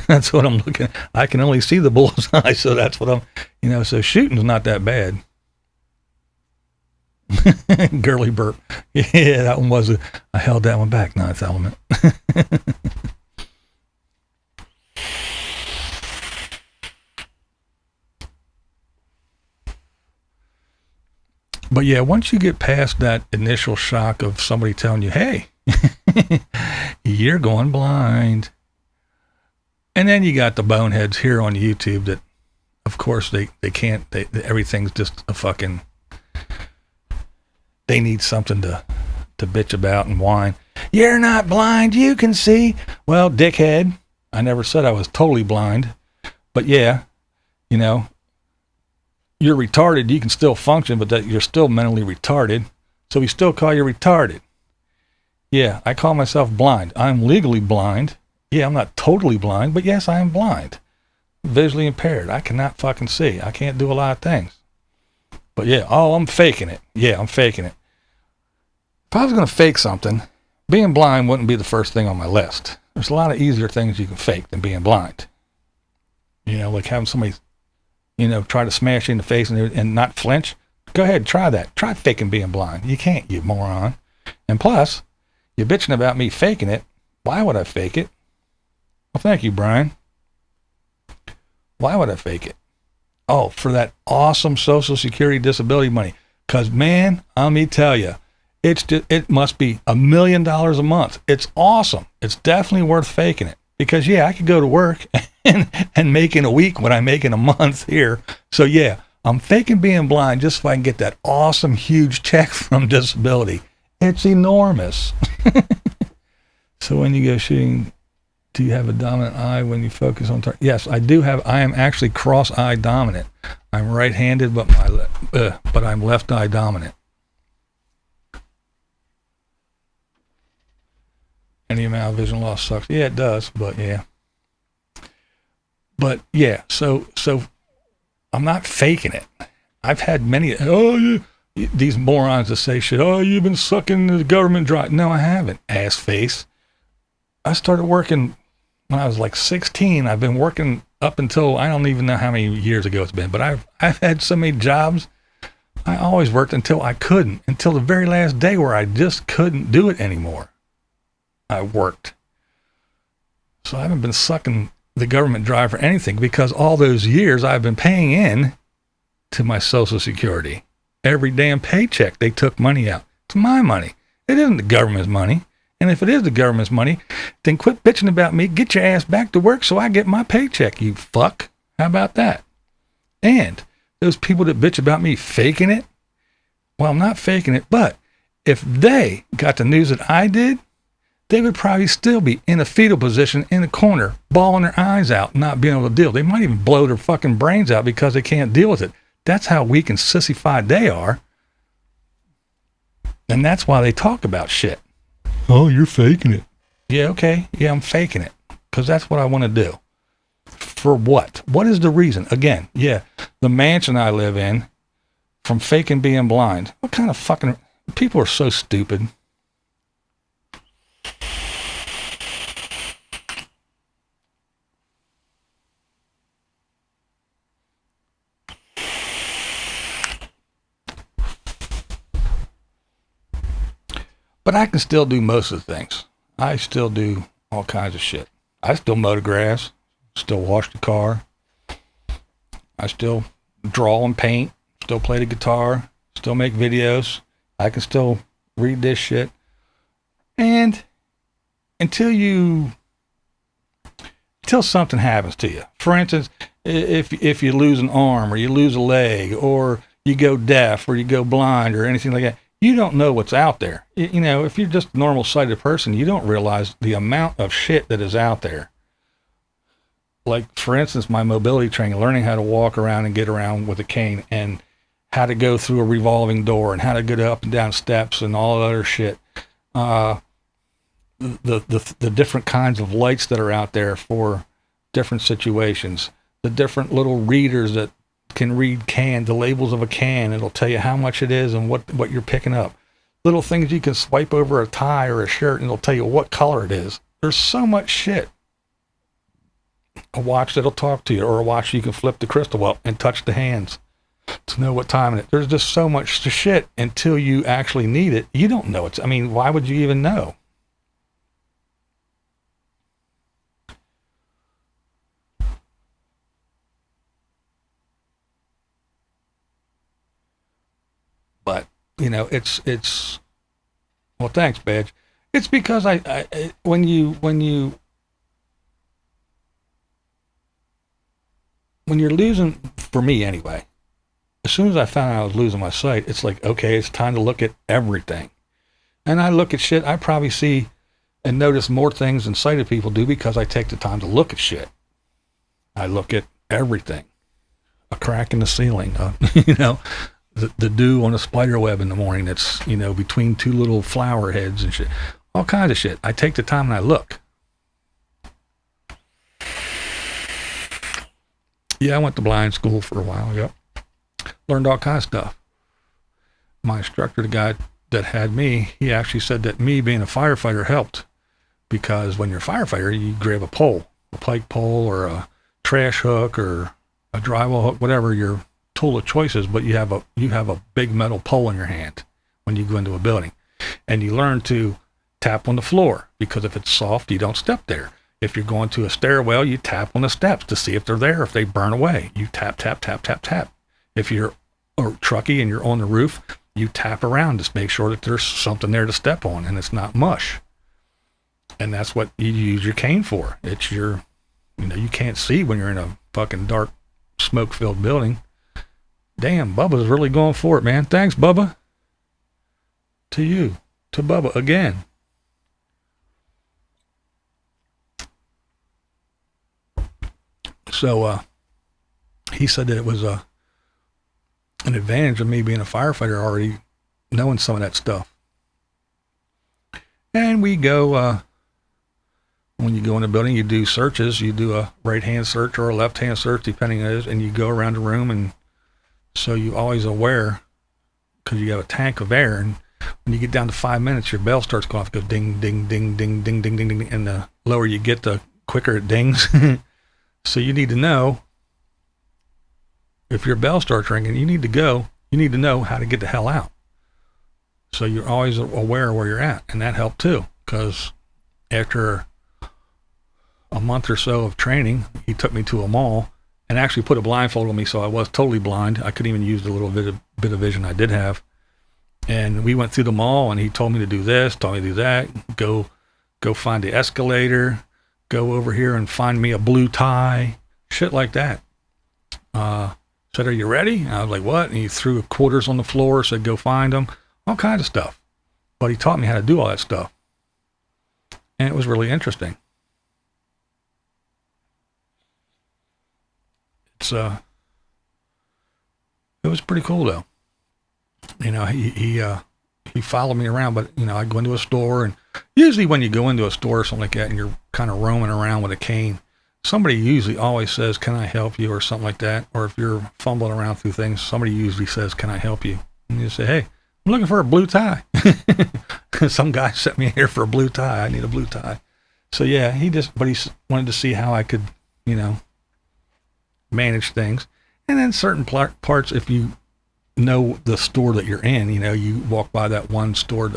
that's what I'm looking at. I can only see the bullseye. So that's what I'm, so shooting's not that bad. Girly burp. Yeah, that one was I held that one back. Ninth Element. But yeah, once you get past that initial shock of somebody telling you, hey, you're going blind. And then you got the boneheads here on YouTube that, of course, they can't, everything's just a fucking, they need something to bitch about and whine. You're not blind, you can see. Well, dickhead, I never said I was totally blind. But yeah, you know, you're retarded, you can still function, but that you're still mentally retarded. So we still call you retarded. Yeah, I call myself blind. I'm legally blind. Yeah, I'm not totally blind, but yes, I am blind. Visually impaired. I cannot fucking see. I can't do a lot of things. But yeah, oh, I'm faking it. Yeah, I'm faking it. If I was going to fake something, being blind wouldn't be the first thing on my list. There's a lot of easier things you can fake than being blind. You know, like having somebody, you know, try to smash you in the face and not flinch. Go ahead, try that. Try faking being blind. You can't, you moron. And plus, you're bitching about me faking it. Why would I fake it? Well, thank you, Brian. Why would I fake it? Oh, for that awesome Social Security disability money. Because, man, let me tell you, it must be $1 million a month. It's awesome. It's definitely worth faking it. Because, yeah, I could go to work and make in a week what I make in a month here. So, yeah, I'm faking being blind just so I can get that awesome, huge check from disability. It's enormous. So when you go shooting, do you have a dominant eye when you focus on target? Yes, I do have. I am actually cross-eye dominant. I'm right-handed, but I'm left-eye dominant. Any amount of vision loss sucks. Yeah, it does, but yeah. But yeah, so I'm not faking it. I've had many. These morons that say shit. Oh, you've been sucking the government dry. No, I haven't. Ass face. I started working when I was like 16. I've been working up until I don't even know how many years ago it's been. But I've had so many jobs. I always worked until I couldn't. Until the very last day where I just couldn't do it anymore. I worked. So I haven't been sucking the government dry for anything because all those years I've been paying in to my Social Security. Every damn paycheck they took money out. It's my money. It isn't the government's money. And if it is the government's money, then quit bitching about me. Get your ass back to work so I get my paycheck, you fuck. How about that? And those people that bitch about me faking it, well, I'm not faking it, but if they got the news that I did, they would probably still be in a fetal position in the corner, bawling their eyes out, not being able to deal. They might even blow their fucking brains out because they can't deal with it. That's how weak and sissified they are. And that's why they talk about shit. Oh, you're faking it. Yeah, okay. Yeah, I'm faking it. Because that's what I want to do. For what? What is the reason? Again, yeah, the mansion I live in, from faking being blind. What kind of fucking... People are so stupid. But I can still do most of the things. I still do all kinds of shit. I still mow the grass, still wash the car. I still draw and paint, still play the guitar, still make videos. I can still read this shit. And until something happens to you. For instance, if you lose an arm or you lose a leg or you go deaf or you go blind or anything like that, you don't know what's out there. You know, if you're just a normal sighted person, you don't realize the amount of shit that is out there. Like, for instance, my mobility training, learning how to walk around and get around with a cane and how to go through a revolving door and how to get up and down steps and all that other shit. The different kinds of lights that are out there for different situations. The different little readers that can read the labels of a can. It'll tell you how much it is and what you're picking up. Little things you can swipe over a tie or a shirt and it'll tell you what color it is. There's so much shit. A watch that'll talk to you, or a watch you can flip the crystal up and touch the hands. to know what time it is. There's just so much shit until you actually need it. You don't know it. I mean, why would you even know? But, you know, it's, well, thanks, Badge. It's because when you're losing, for me anyway, as soon as I found out I was losing my sight, it's like, okay, it's time to look at everything. And I look at shit, I probably see and notice more things than sighted people do because I take the time to look at shit. I look at everything. A crack in the ceiling, you know, the dew on a spider web in the morning that's, you know, between two little flower heads and shit. All kinds of shit. I take the time and I look. Yeah, I went to blind school for a while. Yep. Learned all kinds of stuff. My instructor, the guy that had me, he actually said that me being a firefighter helped because when you're a firefighter, you grab a pole, a pike pole or a trash hook or a drywall hook, whatever your tool of choice is, but you have a big metal pole in your hand when you go into a building. And you learn to tap on the floor because if it's soft, you don't step there. If you're going to a stairwell, you tap on the steps to see if they're there. If they burn away, you tap, tap, tap, tap, tap. If you're a truckie and you're on the roof, you tap around to make sure that there's something there to step on and it's not mush. And that's what you use your cane for. It's your, you know, you can't see when you're in a fucking dark, smoke-filled building. Damn, Bubba's really going for it, man. Thanks, Bubba. To you. To Bubba again. So, he said that it was an advantage of me being a firefighter already knowing some of that stuff. And we go, when you go in a building, you do searches. You do a right-hand search or a left-hand search, depending on it, and you go around the room. And so you're always aware because you have a tank of air. And when you get down to 5 minutes, your bell starts going off. It goes ding, ding, ding, ding, ding, ding, ding, ding. And the lower you get, the quicker it dings. So you need to know if your bell starts ringing, you need to know how to get the hell out. So you're always aware of where you're at. And that helped too, because after a month or so of training, he took me to a mall and actually put a blindfold on me. So I was totally blind. I couldn't even use the little bit of vision I did have. And we went through the mall and he told me to do this, told me to do that, go find the escalator, go over here and find me a blue tie, shit like that. Said, are you ready? And I was like, what? And he threw quarters on the floor, said, go find them, all kinds of stuff. But he taught me how to do all that stuff. And it was really interesting. It was pretty cool though. You know, he followed me around, but you know, I go into a store and usually when you go into a store or something like that and you're kind of roaming around with a cane, somebody usually always says, can I help you or something like that. Or if you're fumbling around through things, somebody usually says, can I help you? And you say, hey, I'm looking for a blue tie. Some guy sent me here for a blue tie. I need a blue tie. So yeah, he wanted to see how I could, you know, manage things. And then certain parts, if you know the store that you're in, you know, you walk by that one store,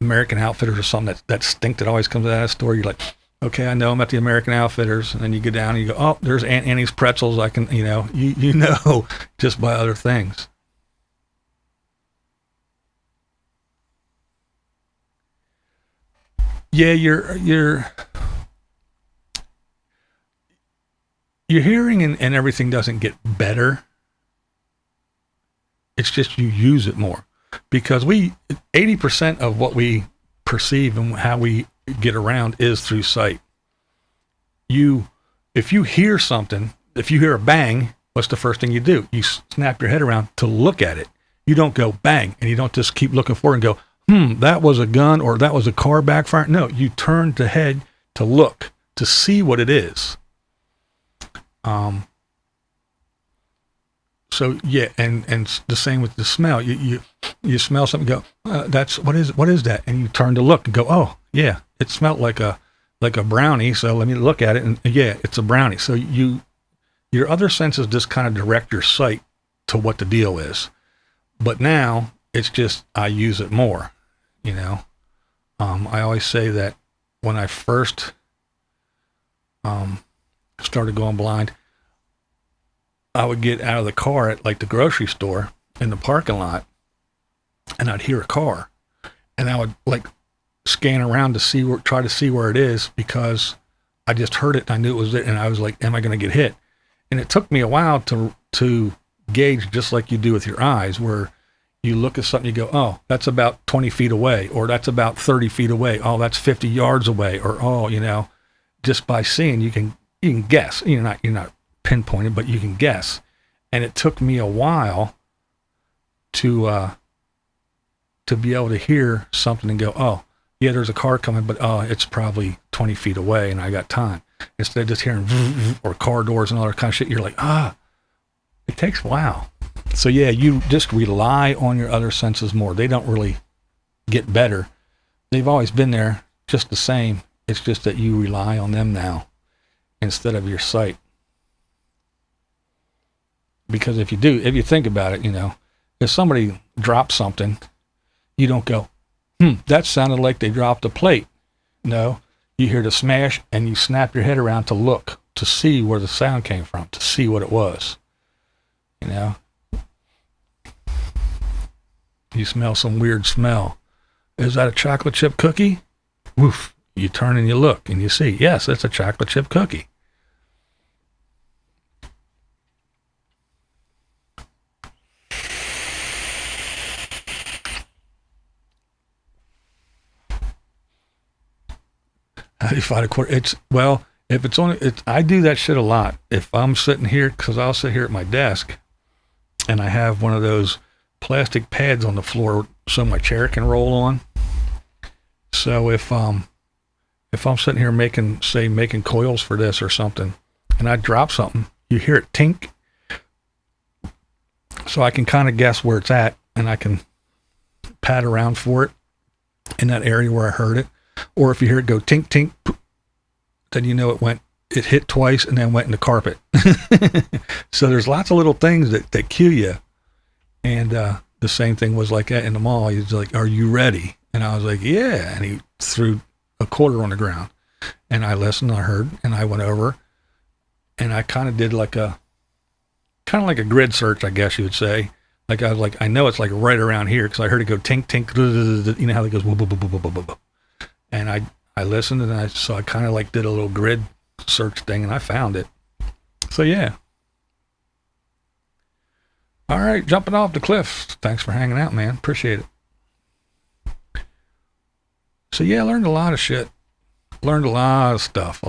American Outfitters or something, that stink that always comes out of that store. You're like, okay, I know I'm at the American Outfitters. And then you get down and you go, oh, there's Aunt Annie's pretzels. I can, you know, you know, just by other things. Yeah, your hearing and everything doesn't get better. It's just you use it more because 80% of what we perceive and how we get around is through sight. If you hear something, if you hear a bang, what's the first thing you do? You snap your head around to look at it. You don't go bang and you don't just keep looking for it and go, that was a gun or that was a car backfire. No, you turn the head to look, to see what it is. So yeah, and the same with the smell. You smell something, go, what is that? And you turn to look and go, oh yeah, it smelled like a brownie. So let me look at it, and yeah, it's a brownie. So your other senses just kind of direct your sight to what the deal is. But now it's just, I use it more, you know. I always say that when I first started going blind, I would get out of the car at like the grocery store in the parking lot, and I'd hear a car, and I would like scan around to see try to see where it is, because I just heard it and I knew it was there, and I was like, am I going to get hit? And it took me a while to gauge, just like you do with your eyes, where you look at something, you go, oh, that's about 20 feet away, or that's about 30 feet away. Oh, that's 50 yards away. Or, oh, you know, just by seeing, you can guess. You're not pinpointed, but you can guess. And it took me a while to be able to hear something and go, oh, yeah, there's a car coming, but oh, it's probably 20 feet away and I got time. Instead of just hearing or car doors and all that kind of shit, you're like, it takes a while. So yeah, you just rely on your other senses more. They don't really get better. They've always been there just the same. It's just that you rely on them now instead of your sight. Because if you think about it, you know, if somebody drops something, you don't go, that sounded like they dropped a plate. No, you hear the smash and you snap your head around to look, to see where the sound came from, to see what it was. You know, you smell some weird smell. Is that a chocolate chip cookie? Woof. You turn and you look and you see, yes, it's a chocolate chip cookie. How do you find a quarter? If it's only, I do that shit a lot. If I'm sitting here, because I'll sit here at my desk and I have one of those plastic pads on the floor so my chair can roll on. So if I'm sitting here making coils for this or something, and I drop something, you hear it tink. So I can kind of guess where it's at, and I can pat around for it in that area where I heard it. Or if you hear it go tink, tink, then you know it hit twice and then went in the carpet. So there's lots of little things that cue you. And the same thing was like that in the mall. He was like, are you ready? And I was like, yeah. And he threw a quarter on the ground. And I listened, I heard, and I went over. And I kind of did like a grid search, I guess you would say. Like I was like, I know it's like right around here, because I heard it go tink, tink, you know how it goes, whoop, whoop, whoop, whoop, whoop. And I listened, and I kind of like did a little grid search thing, and I found it. So yeah. All right, jumping off the cliff. Thanks for hanging out, man. Appreciate it. So yeah, I learned a lot of shit. Learned a lot of stuff.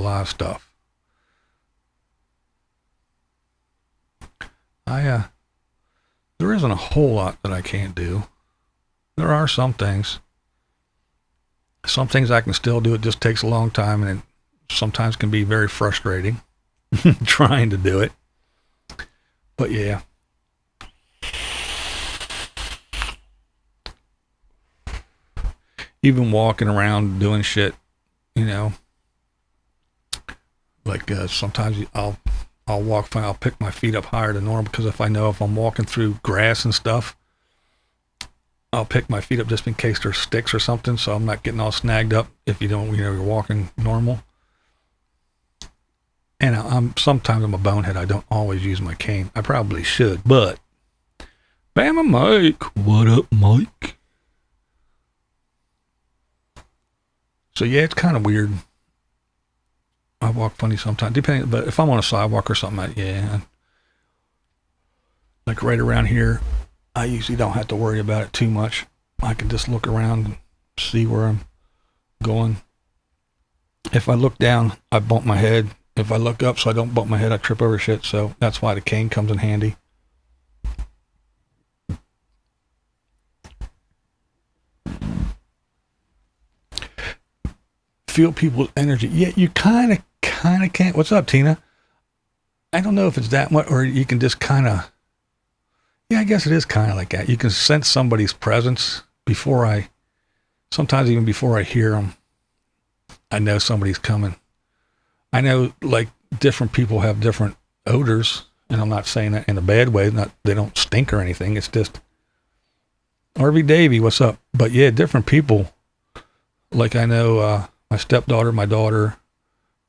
There isn't a whole lot that I can't do. There are some things. Some things I can still do. It just takes a long time, and it sometimes can be very frustrating trying to do it. But yeah. Even walking around doing shit, you know, like sometimes I'll walk fine. I'll pick my feet up higher than normal, because if I'm walking through grass and stuff, I'll pick my feet up just in case there's sticks or something, so I'm not getting all snagged up if you're walking normal. And sometimes I'm a bonehead. I don't always use my cane. I probably should, but Bama Mike, what up, Mike? So yeah, it's kind of weird. I walk funny sometimes, but if I'm on a sidewalk or something, yeah. Like right around here, I usually don't have to worry about it too much. I can just look around and see where I'm going. If I look down, I bump my head. If I look up so I don't bump my head, I trip over shit. So that's why the cane comes in handy. Feel people's energy. Yeah, you kind of can't. What's up, Tina? I don't know if it's that much, or you can just kind of. Yeah, I guess it is kind of like that. You can sense somebody's presence sometimes even before I hear them. I know somebody's coming. I know, like, different people have different odors, And I'm not saying that in a bad way. They don't stink or anything. It's just RV Davey, what's up? But yeah, different people. Like I know my stepdaughter, my daughter,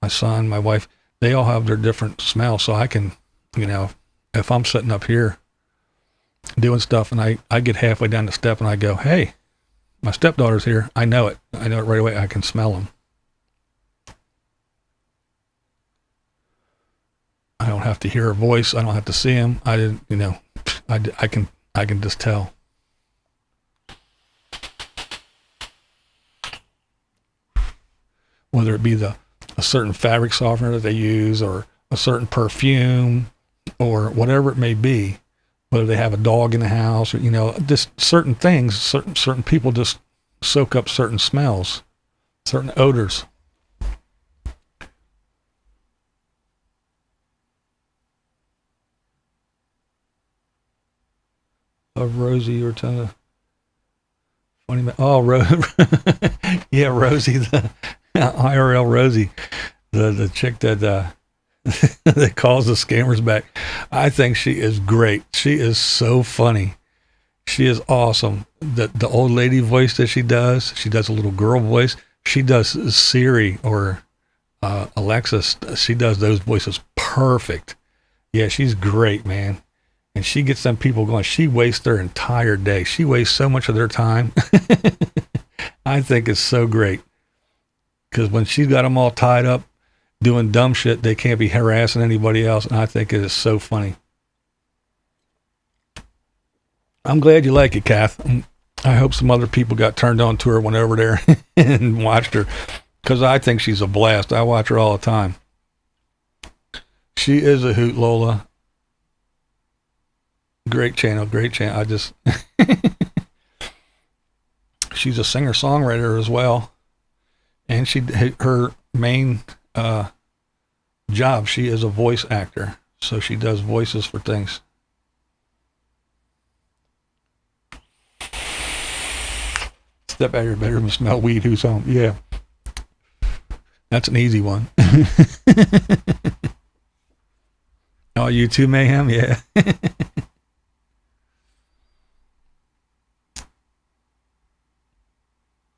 my son, my wife, they all have their different smells. So I can, if I'm sitting up here doing stuff and I get halfway down the step and I go, hey, my stepdaughter's here. I know it. I know it right away. I can smell them. I don't have to hear her voice. I don't have to see him. I didn't, I can just tell. Whether it be a certain fabric softener that they use or a certain perfume or whatever it may be, whether they have a dog in the house or, just certain things, certain people just soak up certain smells, certain odors. Of Rosie, you were telling funny. Yeah, Rosie, the IRL Rosie, the chick that that calls the scammers back. I think she is great. She is so funny. She is awesome. The old lady voice that she does a little girl voice. She does Siri or Alexa. She does those voices perfect. Yeah, she's great, man. And she gets them people going. She wastes their entire day. She wastes so much of their time. I think it's so great. Because when she's got them all tied up doing dumb shit, they can't be harassing anybody else. And I think it is so funny. I'm glad you like it, Kath. I hope some other people got turned on to her, went over there and watched her. Because I think she's a blast. I watch her all the time. She is a hoot, Lola. Great channel. I just, she's a singer-songwriter as well. And her main job, she is a voice actor. So she does voices for things. Step out of your bedroom and smell weed. Who's home? Yeah. That's an easy one. Oh, you too, Mayhem? Yeah.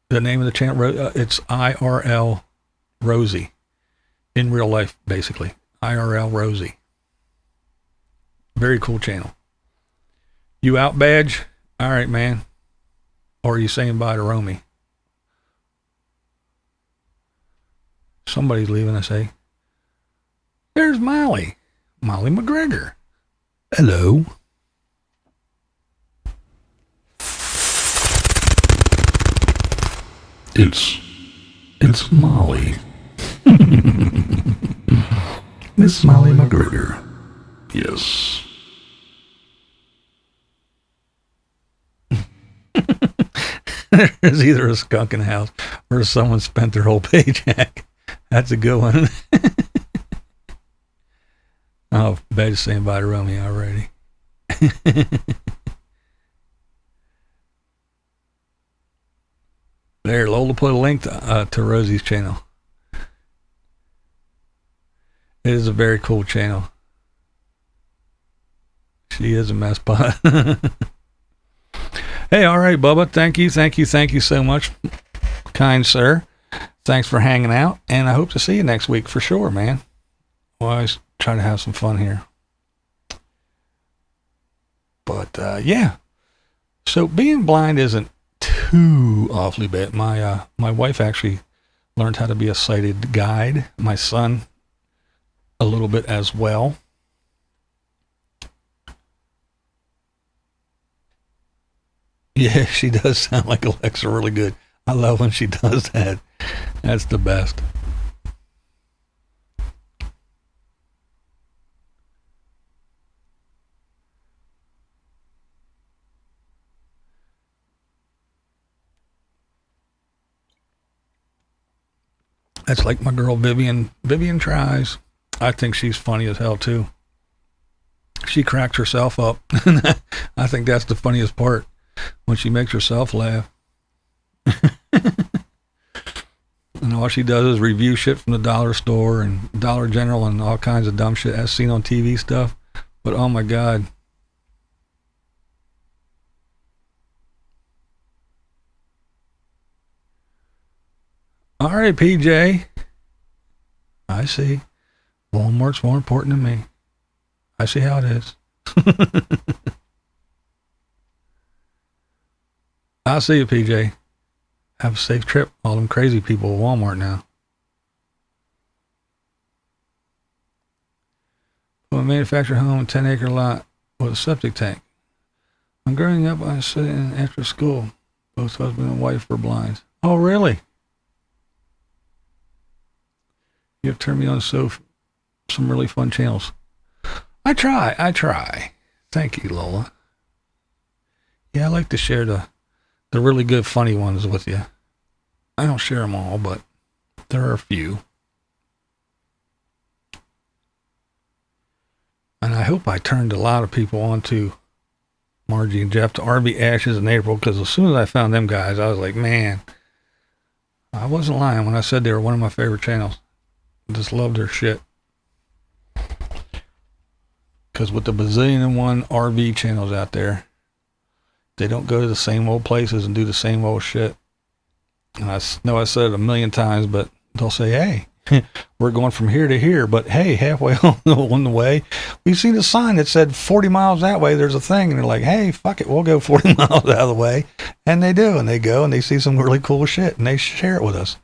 The name of the channel, it's IRL Rosie. In real life, basically. IRL Rosie. Very cool channel. You out, Badge? All right, man. Or are you saying bye to Romy? Somebody's leaving us, eh? There's Molly. Molly McGregor. Hello. It's Molly. Miss Molly McGregor. Yes. There's either a skunk in the house or someone spent their whole paycheck. That's a good one. Oh, Betty's saying bye to Romy already. There, Lola put a link to Rosie's channel. It is a very cool channel. She is a mess pot. Hey, all right, Bubba. Thank you so much, kind sir. Thanks for hanging out, and I hope to see you next week for sure, man. We'll always try to have some fun here. But yeah, so being blind isn't too awfully bad. My wife actually learned how to be a sighted guide. My son a little bit as well. Yeah, she does sound like Alexa really good. I love when she does that. That's the best. That's like my girl Vivian. Vivian tries. I think she's funny as hell too. She cracks herself up. I think that's the funniest part. When she makes herself laugh. And all she does is review shit from the dollar store and Dollar General and all kinds of dumb shit as seen on TV stuff. But oh my God. All right, PJ. I see. Walmart's more important to me. I see how it is. I'll see you, PJ. Have a safe trip. All them crazy people at Walmart now. Put a manufactured home, a 10-acre lot with a septic tank. I'm growing up, I sit in after school. Both husband and wife were blind. Oh, really? You have turned me on some really fun channels. I try. Thank you, Lola. Yeah, I like to share the really good, funny ones with you. I don't share them all, but there are a few. And I hope I turned a lot of people onto Margie and Jeff to RB Ashes in April, because as soon as I found them guys, I was like, man, I wasn't lying when I said they were one of my favorite channels. I just love their shit. Because with the bazillion and one RV channels out there, they don't go to the same old places and do the same old shit. And I know I said it a million times, but they'll say, hey, we're going from here to here, but hey, halfway on the way, we've seen a sign that said 40 miles that way, there's a thing. And they're like, hey, fuck it, we'll go 40 miles out of the way. And they do, and they go and they see some really cool shit and they share it with us.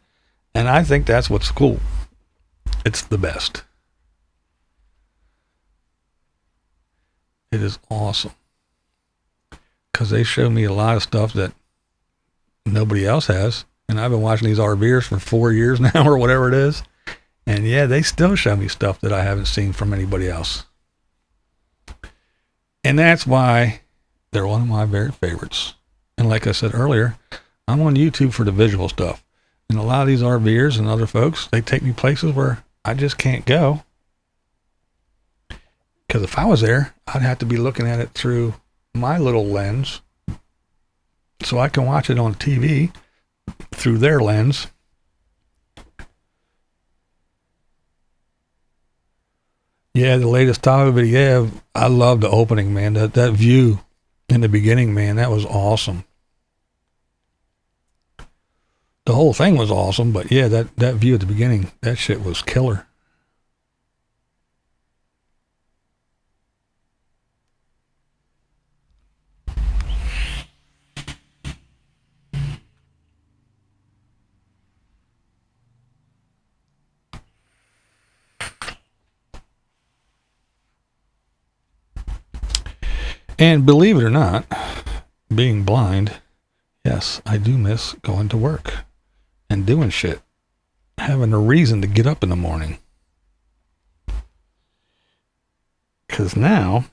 And I think that's what's cool. It's the best. It is awesome. Because they show me a lot of stuff that nobody else has. And I've been watching these RVers for 4 years now or whatever it is. And yeah, they still show me stuff that I haven't seen from anybody else. And that's why they're one of my very favorites. And like I said earlier, I'm on YouTube for the visual stuff. And a lot of these RVers and other folks, they take me places where I just can't go. Because if I was there, I'd have to be looking at it through my little lens, so I can watch it on TV through their lens. Yeah, the latest Tahoe video, I love the opening, man. That view in the beginning, man, that was awesome. The whole thing was awesome, but yeah, that view at the beginning, that shit was killer. And believe it or not, being blind, yes, I do miss going to work and doing shit, having a reason to get up in the morning. Because now,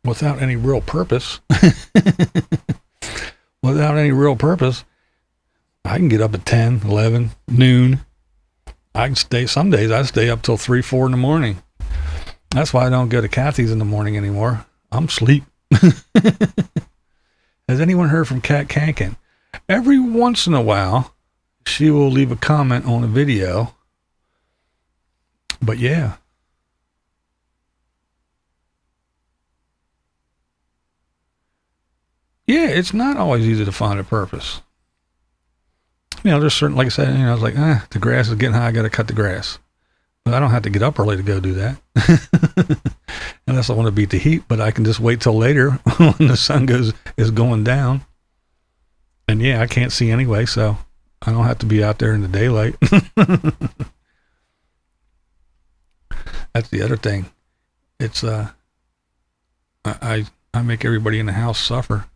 without any real purpose, I can get up at 10, 11, noon. I can stay, some days I stay up till 3, 4 in the morning. That's why I don't go to Kathy's in the morning anymore. I'm asleep. Has anyone heard from Kat Kankin? Every once in a while, she will leave a comment on a video. But yeah. Yeah, it's not always easy to find a purpose. You know, there's certain, like I said, you know, I was like, the grass is getting high, I got to cut the grass. But I don't have to get up early to go do that. Unless I want to beat the heat, but I can just wait till later when the sun is going down. And yeah, I can't see anyway, so I don't have to be out there in the daylight. That's the other thing. It's, I make everybody in the house suffer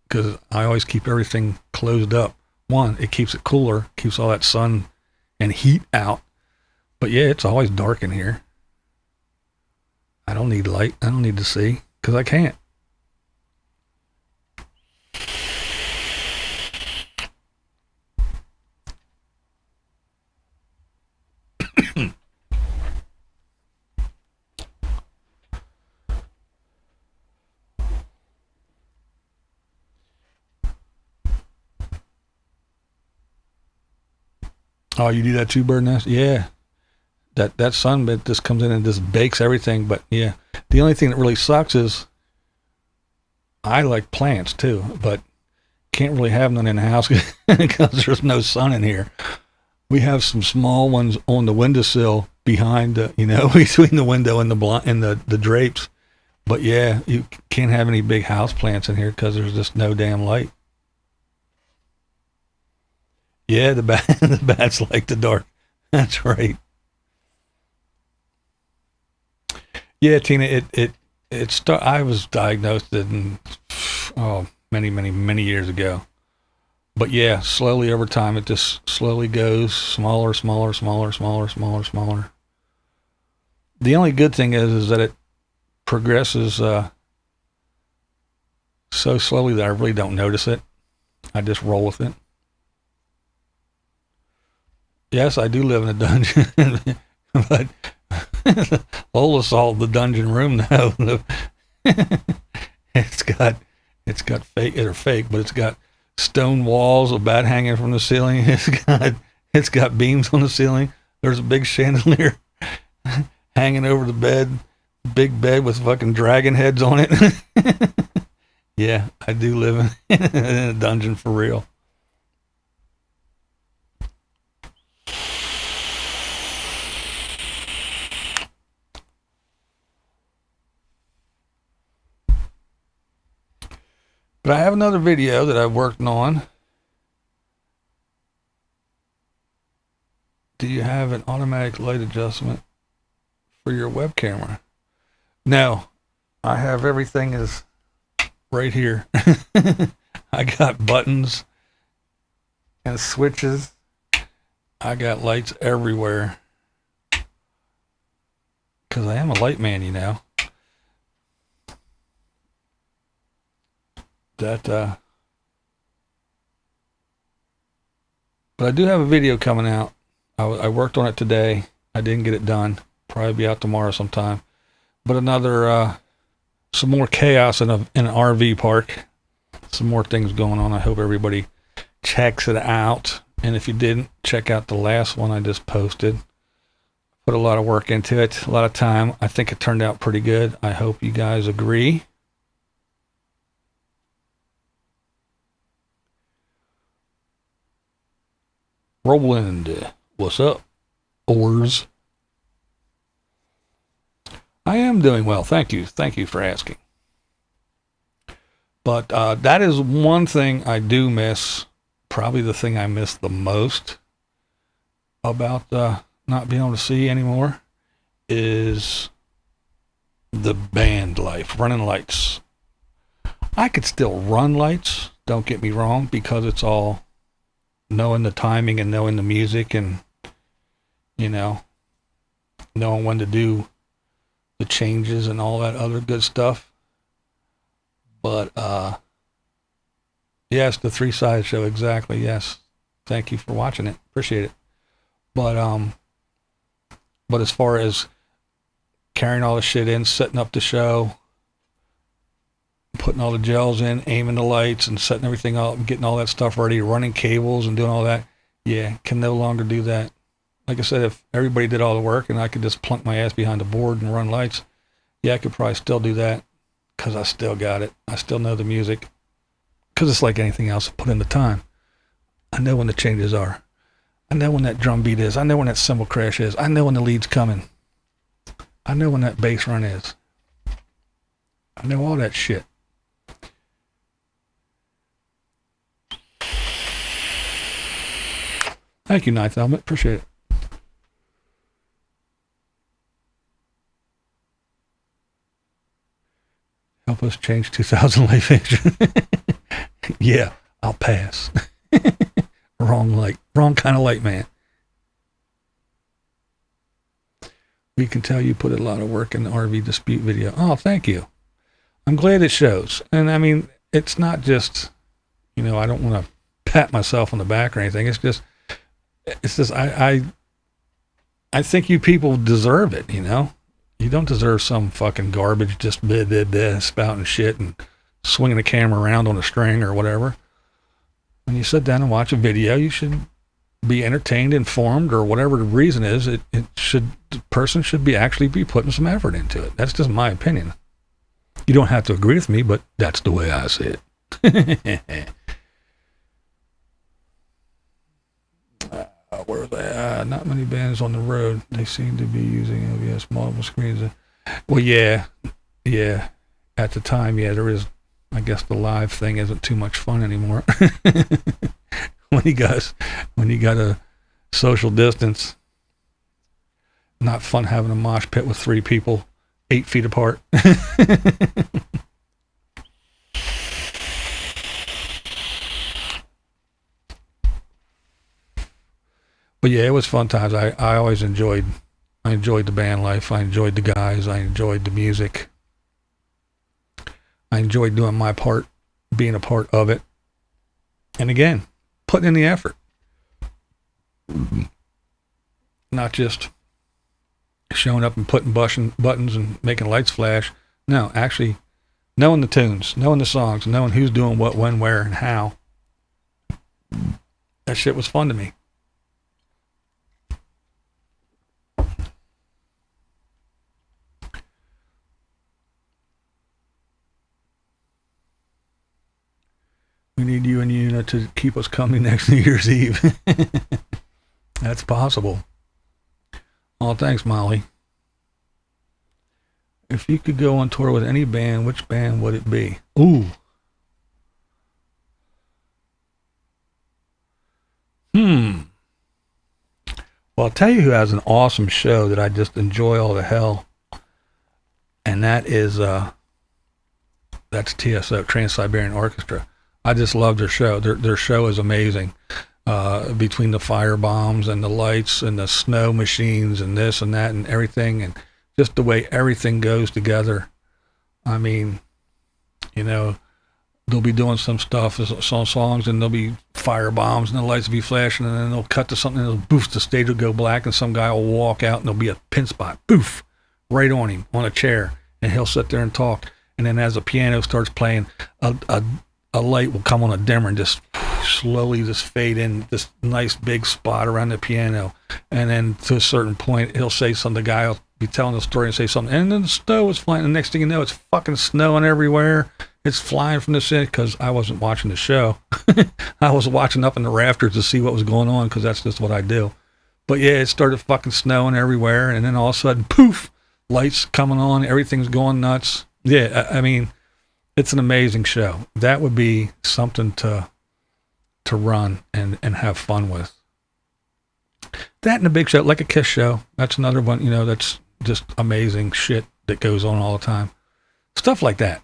because I always keep everything closed up. One, it keeps it cooler, keeps all that sun and heat out. But yeah, it's always dark in here. I don't need light. I don't need to see because I can't. Oh, you do that too, bird nest? Yeah. That sun bit just comes in and just bakes everything. But yeah, the only thing that really sucks is I like plants too, but can't really have none in the house because there's no sun in here. We have some small ones on the windowsill behind the, between the window and the drapes. But yeah, you can't have any big house plants in here because there's just no damn light. Yeah, the bats like the dark. That's right. Yeah, Tina, I was diagnosed many years ago. But yeah, slowly over time, it just slowly goes smaller. The only good thing is that it progresses so slowly that I really don't notice it. I just roll with it. Yes, I do live in a dungeon, but Lola solved the dungeon room now. It's got fake, but it's got stone walls, a bat hanging from the ceiling. It's got beams on the ceiling. There's a big chandelier hanging over the bed, big bed with fucking dragon heads on it. Yeah, I do live in a dungeon for real. But I have another video that I've worked on. Do you have an automatic light adjustment for your web camera? No, I have everything is right here. I got buttons and switches. I got lights everywhere. Because I am a light man, but I do have a video coming out. I worked on it today. I didn't get it done. Probably be out tomorrow sometime. But some more chaos in an RV park. Some more things going on. I hope everybody checks it out. And if you didn't, check out the last one I just posted. Put a lot of work into it, a lot of time. I think it turned out pretty good. I hope you guys agree. Roland, what's up, Ors? I am doing well, thank you. Thank you for asking. But that is one thing I do miss, probably the thing I miss the most about not being able to see anymore is the band life, running lights. I could still run lights, don't get me wrong, because it's all knowing the timing and knowing the music and, knowing when to do the changes and all that other good stuff. But, yes, the 3-side show, exactly, yes. Thank you for watching it. Appreciate it. But as far as carrying all the shit in, setting up the show, putting all the gels in, aiming the lights and setting everything up, getting all that stuff ready, running cables and doing all that, yeah, can no longer do that. Like I said, if everybody did all the work and I could just plunk my ass behind the board and run lights, yeah, I could probably still do that because I still got it. I still know the music because it's like anything else. Put in the time. I know when the changes are. I know when that drum beat is. I know when that cymbal crash is. I know when the lead's coming. I know when that bass run is. I know all that shit. Thank you, Ninth Element. Appreciate it. Help us change 2000 light fixture. Yeah, I'll pass. Wrong kind of light, man. We can tell you put a lot of work in the RV dispute video. Oh, thank you. I'm glad it shows. And I mean, it's not just, I don't want to pat myself on the back or anything. It's just I think you people deserve it, You don't deserve some fucking garbage just spouting shit and swinging the camera around on a string or whatever. When you sit down and watch a video, you should be entertained, informed, or whatever the reason is, the person should actually be putting some effort into it. That's just my opinion. You don't have to agree with me, but that's the way I see it. Where are they? Not many bands on the road. They seem to be using OBS multiple screens. Well, yeah. At the time, yeah, there is. I guess the live thing isn't too much fun anymore. when you got a social distance, not fun having a mosh pit with 3 people 8 feet apart. But yeah, it was fun times. I always enjoyed the band life. I enjoyed the guys. I enjoyed the music. I enjoyed doing my part, being a part of it. And again, putting in the effort. Not just showing up and putting buttons and making lights flash. No, actually knowing the tunes, knowing the songs, knowing who's doing what, when, where, and how. That shit was fun to me. We need you and Una to keep us coming next New Year's Eve. That's possible. Oh, thanks, Molly. If you could go on tour with any band, which band would it be? Ooh. Well, I'll tell you who has an awesome show that I just enjoy all the hell. And that is, that's TSO, Trans-Siberian Orchestra. I just love their show. Their show is amazing. Between the fire bombs and the lights and the snow machines and this and that and everything, and just the way everything goes together. I mean, you know, they'll be doing some stuff, some songs, and there'll be fire bombs and the lights will be flashing, and then they'll cut to something and it'll boof, the stage will go black, and some guy will walk out and there'll be a pin spot, boof, right on him on a chair, and he'll sit there and talk. And then as the piano starts playing, a light will come on a dimmer and just slowly just fade in this nice big spot around the piano. And then to a certain point, he'll say something, the guy will be telling the story and say something, and then the snow is flying. The next thing you know, it's fucking snowing everywhere. It's flying from the city, because I wasn't watching the show. I was watching up in the rafters to see what was going on, because that's just what I do. But yeah, it started fucking snowing everywhere, and then all of a sudden, poof, lights coming on, everything's going nuts. Yeah, I mean, it's an amazing show. That would be something to run and have fun with. That and a big show, like a Kiss show. That's another one, you know, that's just amazing shit that goes on all the time. Stuff like that.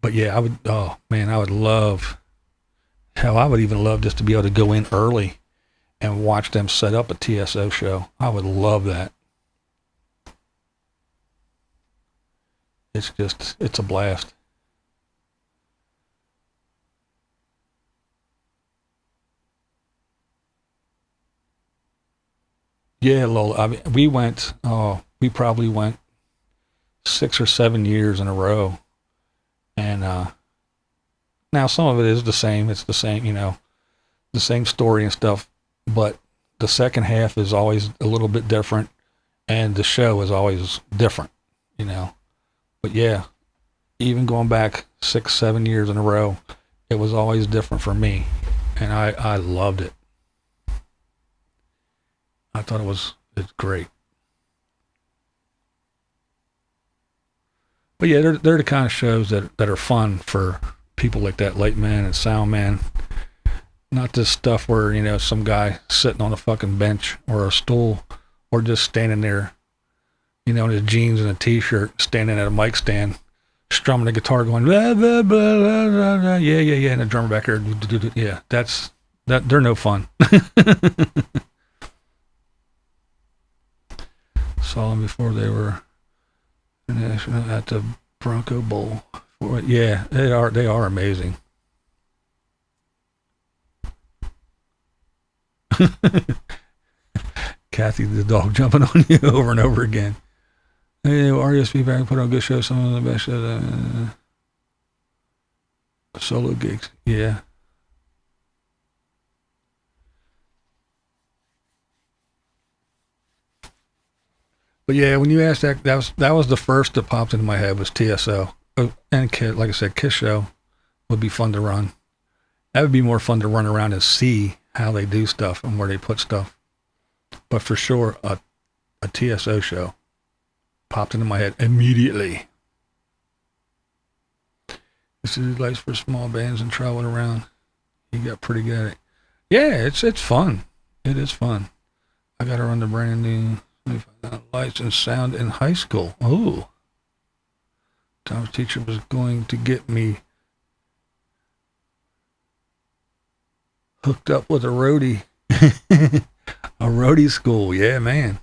But yeah, I would love, hell, I would even love just to be able to go in early and watch them set up a TSO show. I would love that. It's a blast. Yeah, Lola. I mean, we probably went 6 or 7 years in a row. And now some of it is the same. It's the same, you know, the same story and stuff. But the second half is always a little bit different. And the show is always different, you know. But yeah, even going back 6, 7 years in a row, it was always different for me. And I loved it. I thought it's great. But yeah, they're the kind of shows that are fun for people like that, Light Man and Sound Man. Not this stuff where, you know, some guy sitting on a fucking bench or a stool, or just standing there, you know, in his jeans and a t-shirt, standing at a mic stand, strumming the guitar, going blah blah blah blah blah, blah. Yeah, and the drummer back there, yeah, they're no fun. Saw them before they were at the Bronco Bowl. Yeah, they are amazing. Kathy the dog jumping on you over and over again. Hey, RSP back put on a good show, some of the best shows, solo gigs. Yeah. But yeah, when you asked that, that was the first that popped into my head was TSO. Oh, and like I said, Kiss Show would be fun to run. That would be more fun to run around and see how they do stuff and where they put stuff. But for sure, a TSO show popped into my head immediately. This is advice for small bands and traveling around. You got pretty good at it. Yeah, it's fun. It is fun. I got to run the brand new licensed sound in high school. Oh. Tom's teacher was going to get me hooked up with a roadie. A roadie school. Yeah, man.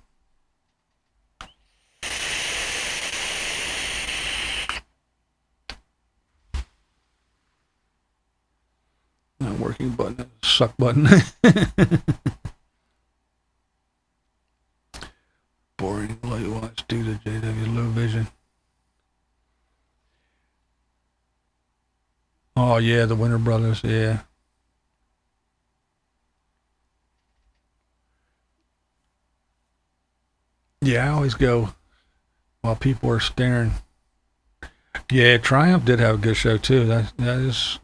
Not working button. Suck button. Boring light watch due to JW low vision. Oh yeah, the Winter Brothers, yeah. Yeah, I always go while people are staring. Yeah, Triumph did have a good show too. That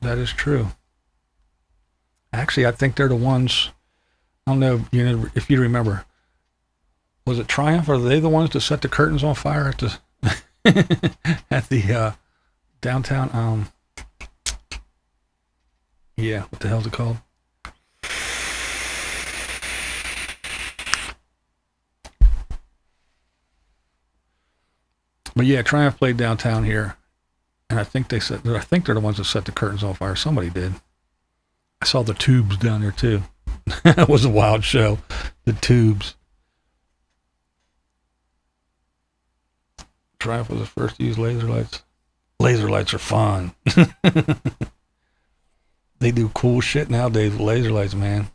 is true. Actually, I think they're the ones. I don't know if you remember. Was it Triumph? Or are they the ones that set the curtains on fire at the at the downtown? Yeah, what the hell's it called? But yeah, Triumph played downtown here, and I think they're the ones that set the curtains on fire. Somebody did. I saw the Tubes down there too. That was a wild show. The Tubes. Triumph was the first to use laser lights. Laser lights are fun. They do cool shit nowadays with laser lights, man.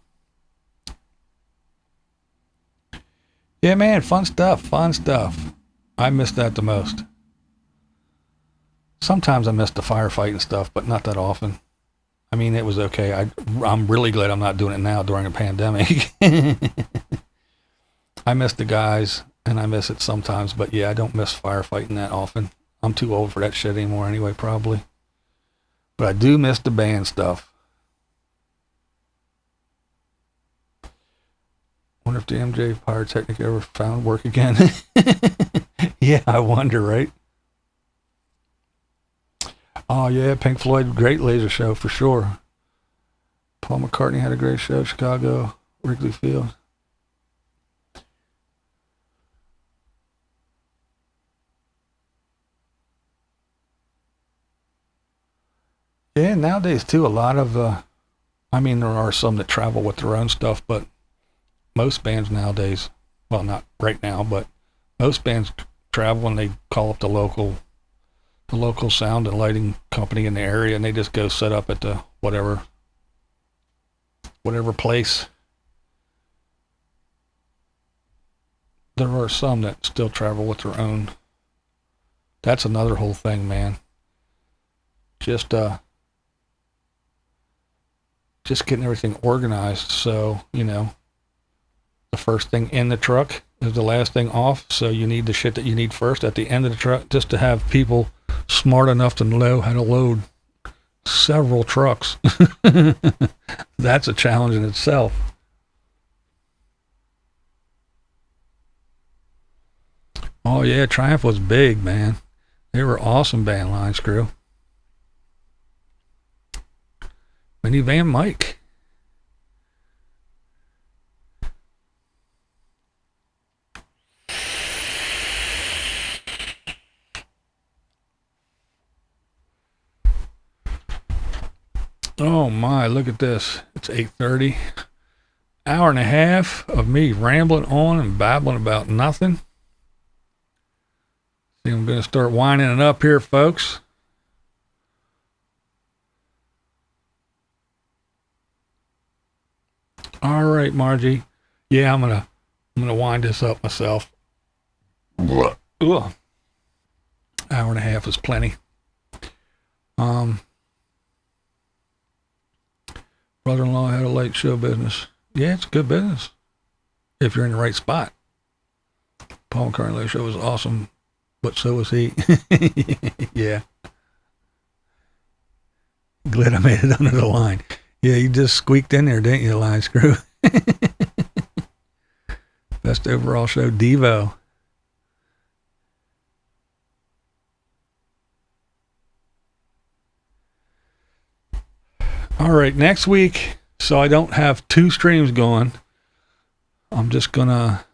Yeah, man, fun stuff. I miss that the most. Sometimes I miss the firefighting stuff, but not that often. I mean, it was okay. I'm really glad I'm not doing it now during a pandemic. I miss the guys, and I miss it sometimes, but yeah, I don't miss firefighting that often. I'm too old for that shit anymore anyway, probably. But I do miss the band stuff. Wonder if the MJ Pyrotechnic ever found work again. Yeah, I wonder, right? Oh yeah, Pink Floyd, great laser show for sure. Paul McCartney had a great show, Chicago, Wrigley Field. Yeah, nowadays too, a lot of, I mean, there are some that travel with their own stuff, but most bands nowadays, well, not right now, but most bands travel and they call up the local sound and lighting company in the area, and they just go set up at the whatever place. There are some that still travel with their own. That's another whole thing, man. Just getting everything organized, so the first thing in the truck is the last thing off, so you need the shit that you need first at the end of the truck, just to have people smart enough to know how to load several trucks. That's a challenge in itself. Oh yeah, Triumph was big, man. They were awesome band, Line Screw. Minivan Mike. Oh my, look at this. It's 8:30. Hour and a half of me rambling on and babbling about nothing. See, I'm going to start winding it up here, folks. All right, Margie. Yeah, I'm gonna wind this up myself. Ugh. Hour and a half is plenty. Brother-in-law had a light show business. Yeah, it's good business if you're in the right spot. Paul McCartney show was awesome, but so was he. Yeah. Glad I made it under the line. Yeah, you just squeaked in there, didn't you, line screw? Best overall show, Devo. All right, next week, so I don't have 2 streams going, I'm just gonna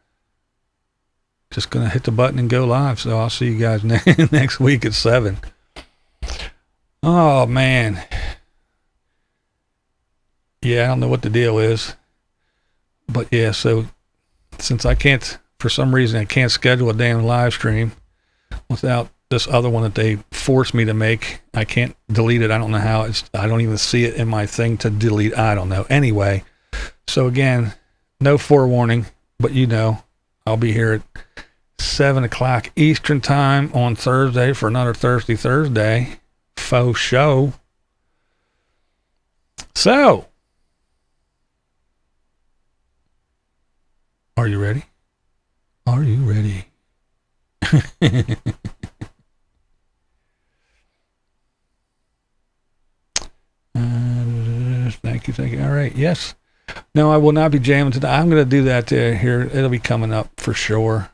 hit the button and go live. So I'll see you guys next week at 7. Oh man, yeah, I don't know what the deal is, but yeah. So since I can't, for some reason, I can't schedule a damn live stream without this other one that they forced me to make, I can't delete it. I don't know how. I don't even see it in my thing to delete. I don't know. Anyway, so again, no forewarning, but you know, I'll be here at 7 o'clock Eastern time on Thursday for another Thursday faux show. So, are you ready? Are you ready? Thank you. All right. Yes. No, I will not be jamming today. I'm going to do that here. It'll be coming up for sure.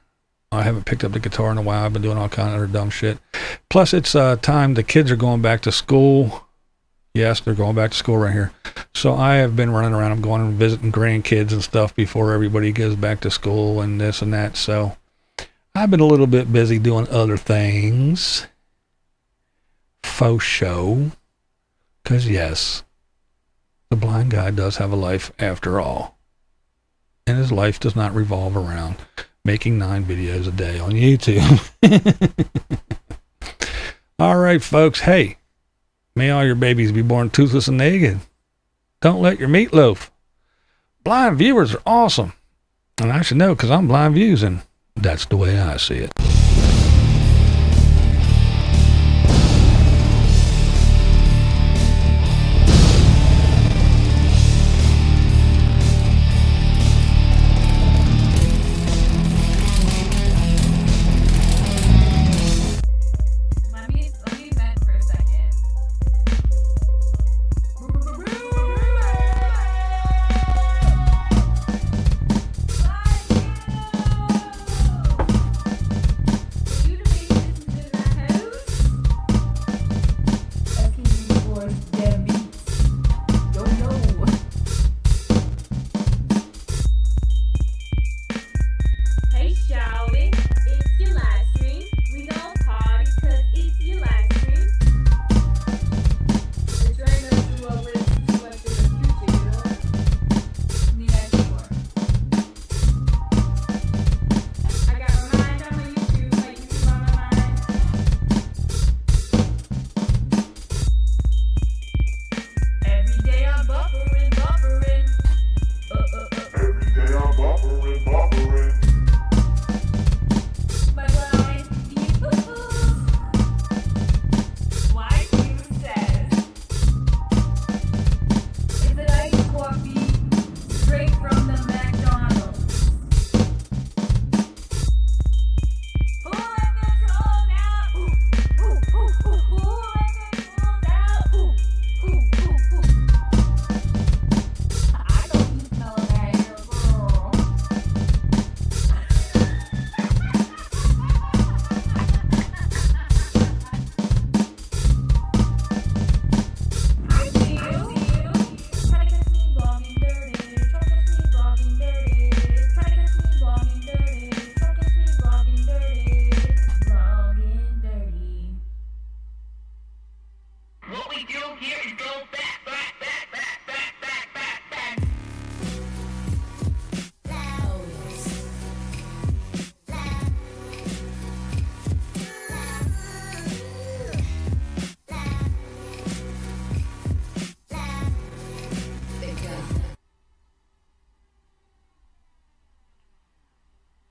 I haven't picked up the guitar in a while. I've been doing all kind of other dumb shit. Plus, it's time the kids are going back to school. Yes, they're going back to school right here. So I have been running around. I'm going and visiting grandkids and stuff before everybody goes back to school and this and that. So I've been a little bit busy doing other things. Faux show. Because yes, the blind guy does have a life after all. And his life does not revolve around making 9 videos a day on YouTube. All right, folks. Hey, may all your babies be born toothless and naked. Don't let your meatloaf. Blind viewers are awesome. And I should know because I'm BlindViews, and that's the way I see it.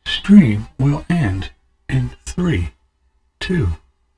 Stream will end in 3, 2,